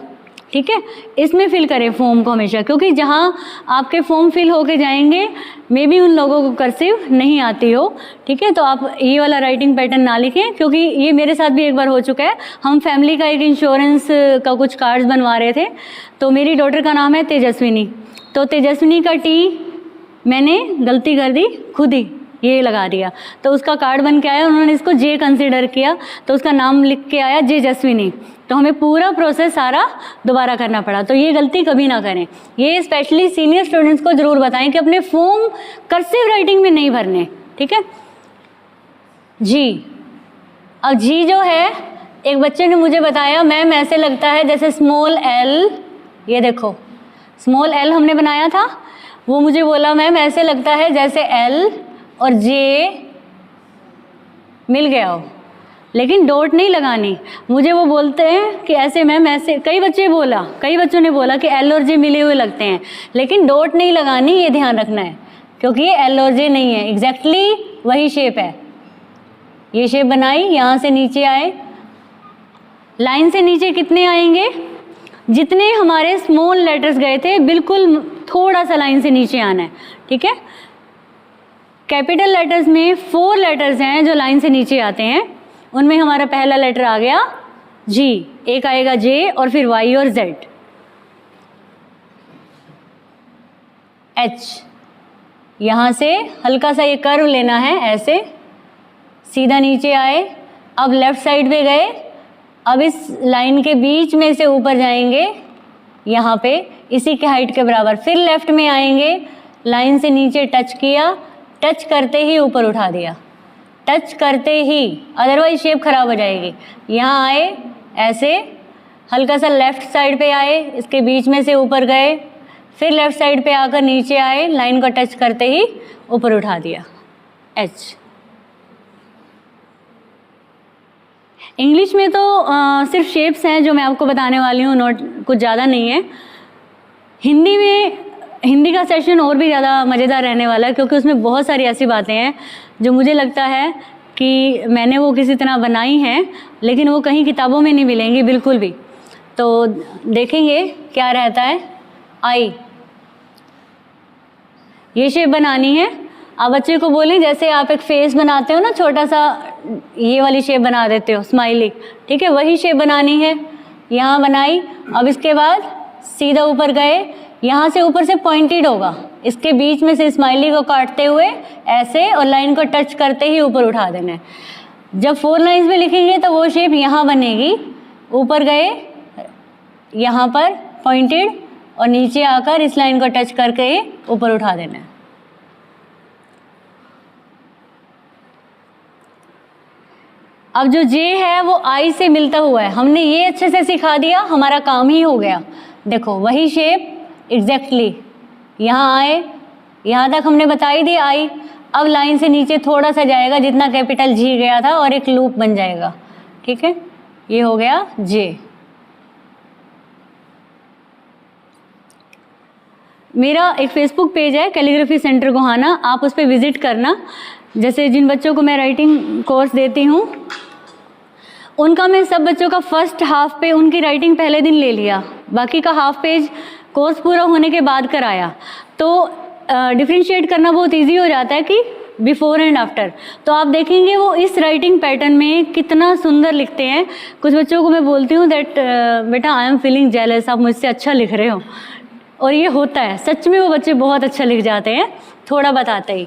ठीक है, इसमें फिल करें फॉर्म को हमेशा, क्योंकि जहाँ आपके फॉर्म फिल होके जाएंगे मे बी उन लोगों को कर्सिव नहीं आती हो, ठीक है। तो आप ये वाला राइटिंग पैटर्न ना लिखें, क्योंकि ये मेरे साथ भी एक बार हो चुका है। हम फैमिली का एक इंश्योरेंस का कुछ कार्ड्स बनवा रहे थे, तो मेरी डॉटर का नाम है तेजस्विनी, तो तेजस्विनी का टी मैंने गलती कर दी, खुद ही ये लगा दिया, तो उसका कार्ड बन के आया, उन्होंने इसको जे कंसिडर किया, तो उसका नाम लिख के आया जेजस्विनी, तो हमें पूरा प्रोसेस सारा दोबारा करना पड़ा। तो ये गलती कभी ना करें, ये स्पेशली सीनियर स्टूडेंट्स को ज़रूर बताएं कि अपने फॉर्म कर्सिव राइटिंग में नहीं भरने, ठीक है जी। अब जी जो है एक बच्चे ने मुझे बताया मैम ऐसे लगता है जैसे स्मॉल एल, ये देखो स्मॉल एल हमने बनाया था, वो मुझे बोला मैम ऐसे लगता है जैसे एल और जे मिल गया हो, लेकिन डॉट नहीं लगानी। मुझे वो बोलते हैं कि ऐसे मैम ऐसे, कई बच्चों ने बोला कि एल और जे मिले हुए लगते हैं, लेकिन डॉट नहीं लगानी, ये ध्यान रखना है, क्योंकि ये एल और जे नहीं है, एग्जैक्टली वही शेप है। ये शेप बनाई, यहाँ से नीचे आए, लाइन से नीचे कितने आएंगे, जितने हमारे स्मॉल लेटर्स गए थे बिल्कुल थोड़ा सा लाइन से नीचे आना है, ठीक है। कैपिटल लेटर्स में 4 लेटर्स हैं जो लाइन से नीचे आते हैं, उनमें हमारा पहला लेटर आ गया जी, एक आएगा जे और फिर वाई और जेड। एच, यहाँ से हल्का सा ये कर्व लेना है, ऐसे सीधा नीचे आए, अब लेफ्ट साइड पे गए, अब इस लाइन के बीच में से ऊपर जाएंगे यहाँ पे इसी के हाइट के बराबर, फिर लेफ्ट में आएंगे, लाइन से नीचे टच किया, टच करते ही ऊपर उठा दिया, टच करते ही, अदरवाइज शेप खराब हो जाएगी। यहाँ आए, ऐसे हल्का सा लेफ्ट साइड पे आए, इसके बीच में से ऊपर गए, फिर लेफ्ट साइड पे आकर नीचे आए, लाइन को टच करते ही ऊपर उठा दिया, एच। इंग्लिश में तो सिर्फ शेप्स हैं जो मैं आपको बताने वाली हूँ, नोट कुछ ज़्यादा नहीं है। हिंदी में, हिंदी का सेशन और भी ज़्यादा मज़ेदार रहने वाला है, क्योंकि उसमें बहुत सारी ऐसी बातें हैं जो मुझे लगता है कि मैंने वो किसी तरह बनाई हैं, लेकिन वो कहीं किताबों में नहीं मिलेंगी बिल्कुल भी। तो देखेंगे क्या रहता है। आई, ये शेप बनानी है। आप बच्चे को बोलें जैसे आप एक फेस बनाते हो ना, छोटा सा ये वाली शेप बना देते हो, स्माइली, ठीक है, वही शेप बनानी है। यहाँ बनाई, अब इसके बाद सीधा ऊपर गए, यहाँ से ऊपर से पॉइंटेड होगा, इसके बीच में से स्माइली को काटते हुए ऐसे, और लाइन को टच करते ही ऊपर उठा देना है। जब 4 लाइन्स में लिखेंगे तो वो शेप यहाँ बनेगी, ऊपर गए, यहाँ पर पॉइंटेड, और नीचे आकर इस लाइन को टच करके ऊपर उठा देना है। अब जो जे है वो आई से मिलता हुआ है, हमने ये अच्छे से सिखा दिया, हमारा काम ही हो गया। देखो वही शेप एग्जैक्टली, यहाँ आए, यहाँ तक हमने बताई दी आई, अब लाइन से नीचे थोड़ा सा जाएगा जितना कैपिटल जी गया था, और एक लूप बन जाएगा, ठीक है, ये हो गया जे। मेरा एक फेसबुक पेज है कैलीग्राफी सेंटर गोहाना, आप उस पर विजिट करना। जैसे जिन बच्चों को मैं राइटिंग कोर्स देती हूँ, उनका मैं सब बच्चों का फर्स्ट हाफ पे उनकी राइटिंग पहले दिन ले लिया, बाकी का हाफ पेज कोर्स पूरा होने के बाद कराया। तो डिफ्रेंशिएट करना बहुत इजी हो जाता है कि बिफोर एंड आफ्टर। तो आप देखेंगे वो इस राइटिंग पैटर्न में कितना सुंदर लिखते हैं। कुछ बच्चों को मैं बोलती हूँ दैट बेटा आई एम फीलिंग जेलस, आप मुझसे अच्छा लिख रहे हो, और ये होता है, सच में वो बच्चे बहुत अच्छा लिख जाते हैं थोड़ा बताते ही।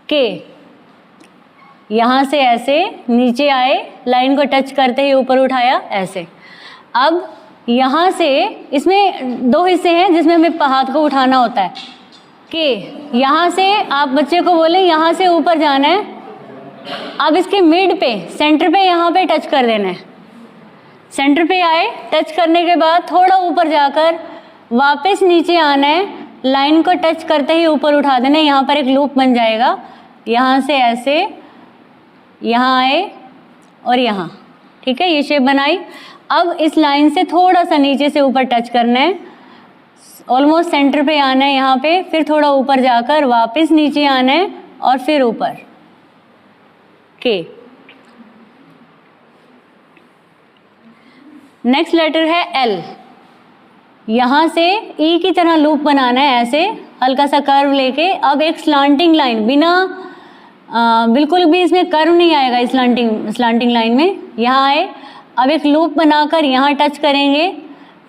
के, यहाँ से ऐसे नीचे आए, लाइन को टच करते ही ऊपर उठाया, ऐसे। अब यहाँ से, इसमें 2 हिस्से हैं जिसमें हमें हाथ को उठाना होता है। के, यहाँ से आप बच्चे को बोलें यहाँ से ऊपर जाना है, अब इसके मिड पे, सेंटर पे, यहाँ पे टच कर देना है। सेंटर पे आए, टच करने के बाद थोड़ा ऊपर जाकर वापस नीचे आना है, लाइन को टच करते ही ऊपर उठा देना है, यहाँ पर एक लूप बन जाएगा। यहाँ से ऐसे, यहाँ आए और यहाँ, ठीक है, ये शेप बनाई। अब इस लाइन से थोड़ा सा नीचे से ऊपर टच करना है, ऑलमोस्ट सेंटर पे आना है यहाँ पे, फिर थोड़ा ऊपर जाकर वापस नीचे आना है और फिर ऊपर। के, नेक्स्ट लेटर है एल, यहाँ से ई की तरह लूप बनाना है, ऐसे हल्का सा कर्व लेके। अब एक स्लांटिंग लाइन, बिना बिल्कुल भी इसमें कर्व नहीं आएगा इस स्लांटिंग लाइन में, यहाँ आए, अब एक लूप बनाकर यहाँ टच करेंगे,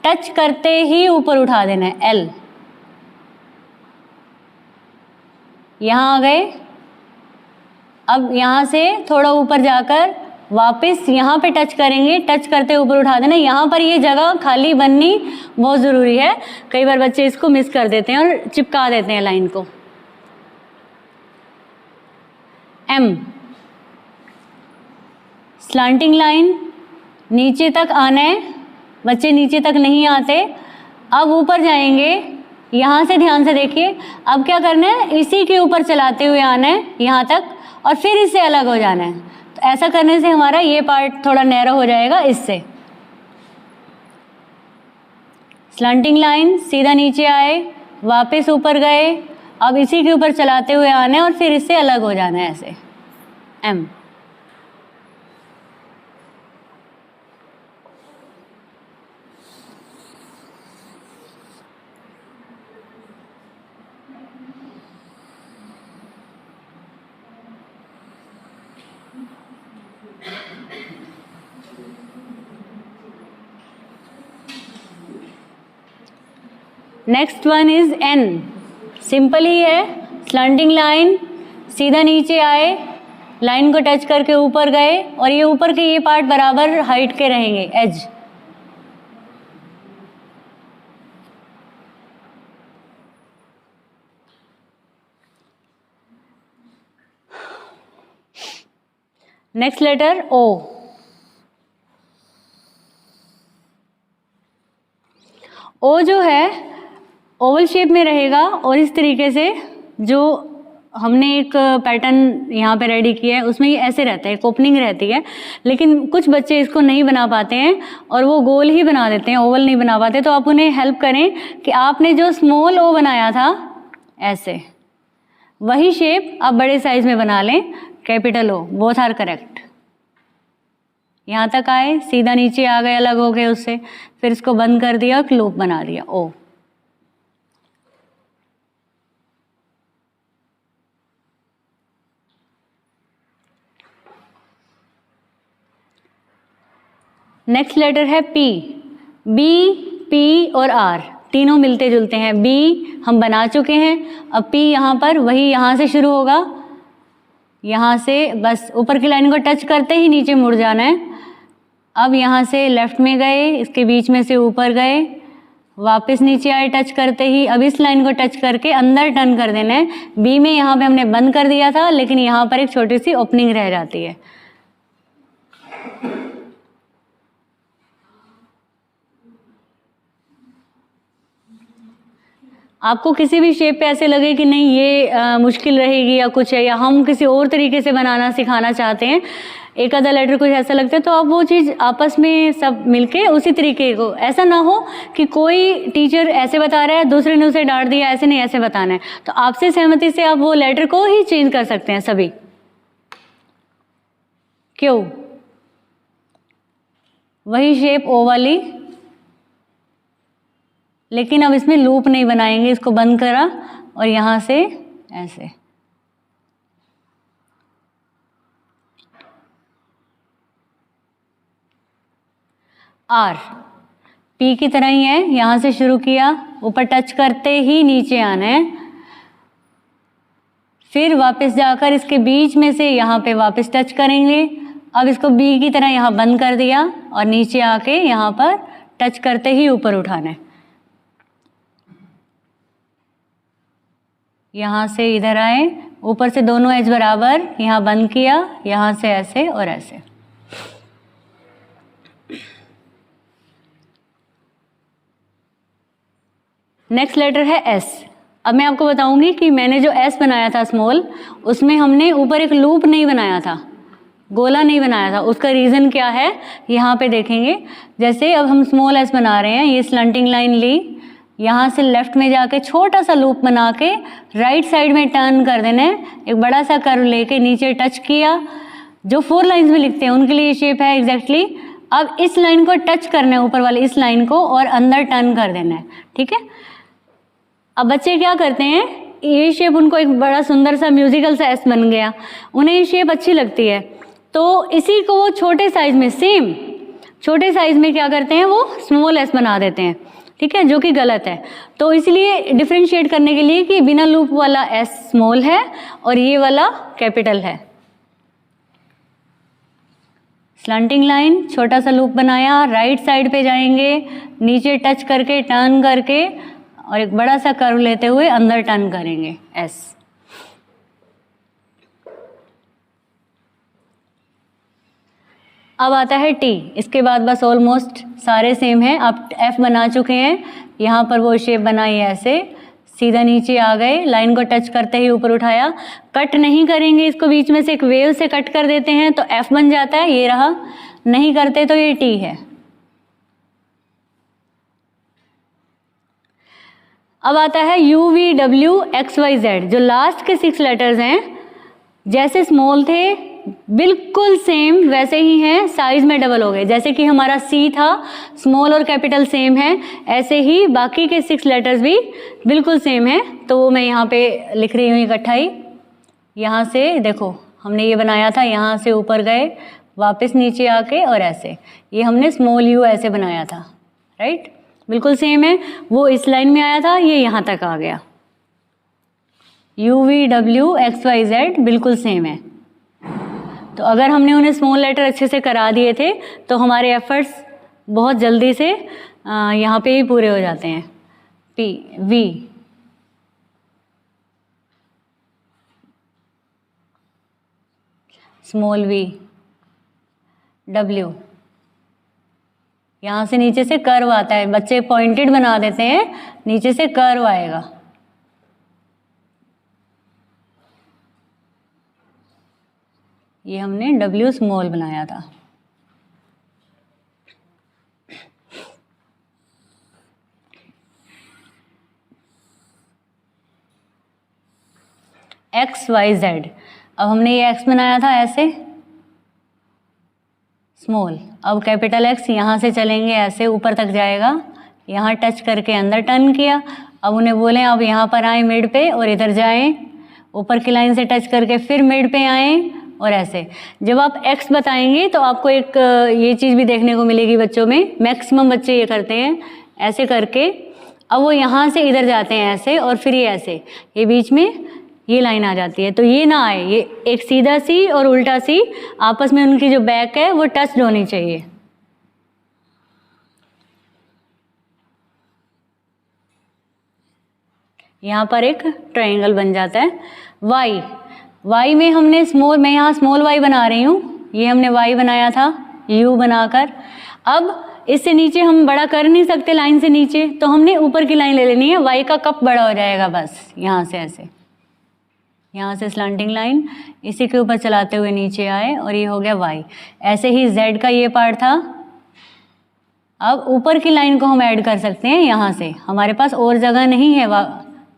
टच करते ही ऊपर उठा देना है, एल। यहाँ आ गए, अब यहाँ से थोड़ा ऊपर जाकर वापस यहाँ पे टच करेंगे, टच करते ऊपर उठा देना। यहाँ पर ये जगह खाली बननी बहुत ज़रूरी है, कई बार बच्चे इसको मिस कर देते हैं और चिपका देते हैं लाइन को। एम, स्लांटिंग लाइन नीचे तक आना है, बच्चे नीचे तक नहीं आते, अब ऊपर जाएंगे, यहाँ से ध्यान से देखिए, अब क्या करना है, इसी के ऊपर चलाते हुए आना है यहाँ तक और फिर इससे अलग हो जाना है। तो ऐसा करने से हमारा ये पार्ट थोड़ा नैरो हो जाएगा इससे। स्लंटिंग लाइन, सीधा नीचे आए, वापस ऊपर गए, अब इसी के ऊपर चलाते हुए आना है और फिर इससे अलग हो जाना है ऐसे, M. Next one is N. Simple ही है, स्लंटिंग लाइन, सीधा नीचे आए, लाइन को टच करके ऊपर गए और ये ऊपर के ये पार्ट बराबर हाइट के रहेंगे, एज। नेक्स्ट लेटर ओ। ओ जो है ओवल शेप में रहेगा और इस तरीके से जो हमने एक पैटर्न यहाँ पे रेडी किया है उसमें ये ऐसे रहता है, एक ओपनिंग रहती है, लेकिन कुछ बच्चे इसको नहीं बना पाते हैं और वो गोल ही बना देते हैं, ओवल नहीं बना पाते। तो आप उन्हें हेल्प करें कि आपने जो स्मॉल ओ बनाया था ऐसे, वही शेप आप बड़े साइज में बना लें, capital O, both are correct. यहाँ तक आए, सीधा नीचे आ गए, अलग हो गए उससे, फिर इसको बंद कर दिया, लूप बना दिया, ओ। नेक्स्ट लेटर है पी। बी, पी और आर तीनों मिलते जुलते हैं। बी हम बना चुके हैं, अब पी यहाँ पर, वही यहाँ से शुरू होगा, यहाँ से बस ऊपर की लाइन को टच करते ही नीचे मुड़ जाना है। अब यहाँ से लेफ्ट में गए, इसके बीच में से ऊपर गए, वापस नीचे आए टच करते ही, अब इस लाइन को टच करके अंदर टर्न कर देना है। बी में यहाँ पे हमने बंद कर दिया था, लेकिन यहाँ पर एक छोटी सी ओपनिंग रह जाती है। आपको किसी भी शेप पे ऐसे लगे कि नहीं ये मुश्किल रहेगी या कुछ है, या हम किसी और तरीके से बनाना सिखाना चाहते हैं, एक आधा लेटर कुछ ऐसा लगता है, तो आप वो चीज़ आपस में सब मिलके उसी तरीके को, ऐसा ना हो कि कोई टीचर ऐसे बता रहा है दूसरे ने उसे डांट दिया, ऐसे नहीं, ऐसे बताना है। तो आपसे सहमति से आप वो लेटर को ही चेंज कर सकते हैं सभी। क्यों? वही शेप ओ वाली, लेकिन अब इसमें लूप नहीं बनाएंगे, इसको बंद करा और यहाँ से ऐसे। आर पी की तरह ही है, यहाँ से शुरू किया, ऊपर टच करते ही नीचे आना है, फिर वापस जाकर इसके बीच में से यहाँ पे वापस टच करेंगे। अब इसको बी की तरह यहाँ बंद कर दिया और नीचे आके यहाँ पर टच करते ही ऊपर उठाना है। यहाँ से इधर आए, ऊपर से दोनों एज बराबर, यहाँ बंद किया, यहाँ से ऐसे और ऐसे। नेक्स्ट लेटर है एस। अब मैं आपको बताऊंगी कि मैंने जो एस बनाया था स्मॉल, उसमें हमने ऊपर एक लूप नहीं बनाया था, गोला नहीं बनाया था। उसका रीज़न क्या है यहाँ पे देखेंगे। जैसे अब हम स्मॉल एस बना रहे हैं, ये स्लंटिंग लाइन ली, यहाँ से लेफ्ट में जाके छोटा सा लूप बना के राइट साइड में टर्न कर देना है, एक बड़ा सा कर्व लेके नीचे टच किया। जो 4 लाइंस में लिखते हैं उनके लिए ये शेप है एग्जैक्टली। अब इस लाइन को टच करना है, ऊपर वाली इस लाइन को, और अंदर टर्न कर देना है, ठीक है। अब बच्चे क्या करते हैं, ये शेप उनको एक बड़ा सुंदर सा म्यूजिकल सा एस बन गया, उन्हें ये शेप अच्छी लगती है, तो इसी को वो छोटे साइज में, सेम छोटे साइज में क्या करते हैं, वो स्मॉल एस बना देते हैं, ठीक है, जो कि गलत है। तो इसलिए डिफ्रेंशिएट करने के लिए कि बिना लूप वाला एस स्मॉल है और ये वाला कैपिटल है। स्लंटिंग लाइन, छोटा सा लूप बनाया, राइट साइड पे जाएंगे, नीचे टच करके टर्न करके और एक बड़ा सा कर्व लेते हुए अंदर टर्न करेंगे, एस। अब आता है टी। इसके बाद बस ऑलमोस्ट सारे सेम हैं। आप एफ बना चुके हैं, यहाँ पर वो शेप बनाई ऐसे, सीधा नीचे आ गए, लाइन को टच करते ही ऊपर उठाया। कट नहीं करेंगे इसको, बीच में से एक वेव से कट कर देते हैं तो एफ बन जाता है, ये रहा। नहीं करते तो ये टी है। अब आता है U V W X Y Z. जो लास्ट के 6 लेटर्स हैं जैसे स्मॉल थे बिल्कुल सेम वैसे ही हैं, साइज में डबल हो गए। जैसे कि हमारा सी था, स्मॉल और कैपिटल सेम है, ऐसे ही बाकी के 6 लेटर्स भी बिल्कुल सेम है। तो वो मैं यहाँ पे लिख रही हूँ इकट्ठा ही। यहाँ से देखो हमने ये बनाया था, यहाँ से ऊपर गए, वापस नीचे आके और ऐसे, ये हमने स्मॉल यू ऐसे बनाया था, राइट। बिल्कुल सेम है। वो इस लाइन में आया था, ये यहाँ तक आ गया। U V W X Y Z बिल्कुल सेम है। तो अगर हमने उन्हें स्मॉल लेटर अच्छे से करा दिए थे तो हमारे एफर्ट्स बहुत जल्दी से यहाँ पे ही पूरे हो जाते हैं। P V, small V, W, यहाँ से नीचे से कर्व आता है। बच्चे पॉइंटेड बना देते हैं, नीचे से कर्व आएगा। ये हमने डब्ल्यू स्मॉल बनाया था। एक्स वाई जेड, अब हमने ये एक्स बनाया था ऐसे स्मॉल, अब कैपिटल एक्स यहाँ से चलेंगे ऐसे ऊपर तक जाएगा, यहाँ टच करके अंदर टर्न किया। अब उन्हें बोलें अब यहाँ पर आए मिड पे और इधर जाएं, ऊपर की लाइन से टच करके फिर मिड पे आए और ऐसे। जब आप एक्स बताएंगे तो आपको एक ये चीज़ भी देखने को मिलेगी बच्चों में, मैक्सिमम बच्चे ये करते हैं ऐसे करके। अब वो यहाँ से इधर जाते हैं ऐसे और फिर ये ऐसे, ये बीच में ये लाइन आ जाती है। तो ये ना आए, ये एक सीधा सी और उल्टा सी आपस में उनकी जो बैक है वो टच होनी चाहिए। यहाँ पर एक ट्रायंगल बन जाता है। वाई, वाई में हमने स्मॉल, मैं यहाँ स्मॉल वाई बना रही हूँ, ये हमने वाई बनाया था यू बनाकर। अब इससे नीचे हम बड़ा कर नहीं सकते लाइन से नीचे, तो हमने ऊपर की लाइन ले लेनी है, वाई का कप बड़ा हो जाएगा बस। यहाँ से ऐसे, यहाँ से स्लैंटिंग लाइन इसी के ऊपर चलाते हुए नीचे आए और ये हो गया वाई। ऐसे ही जेड का ये पार्ट था। अब ऊपर की लाइन को हम ऐड कर सकते हैं यहाँ से, हमारे पास और जगह नहीं है।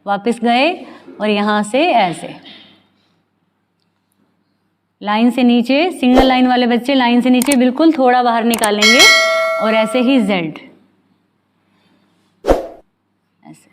वापस गए और यहाँ से ऐसे लाइन से नीचे, सिंगल लाइन वाले बच्चे लाइन से नीचे बिल्कुल थोड़ा बाहर निकालेंगे और ऐसे ही जेड ऐसे।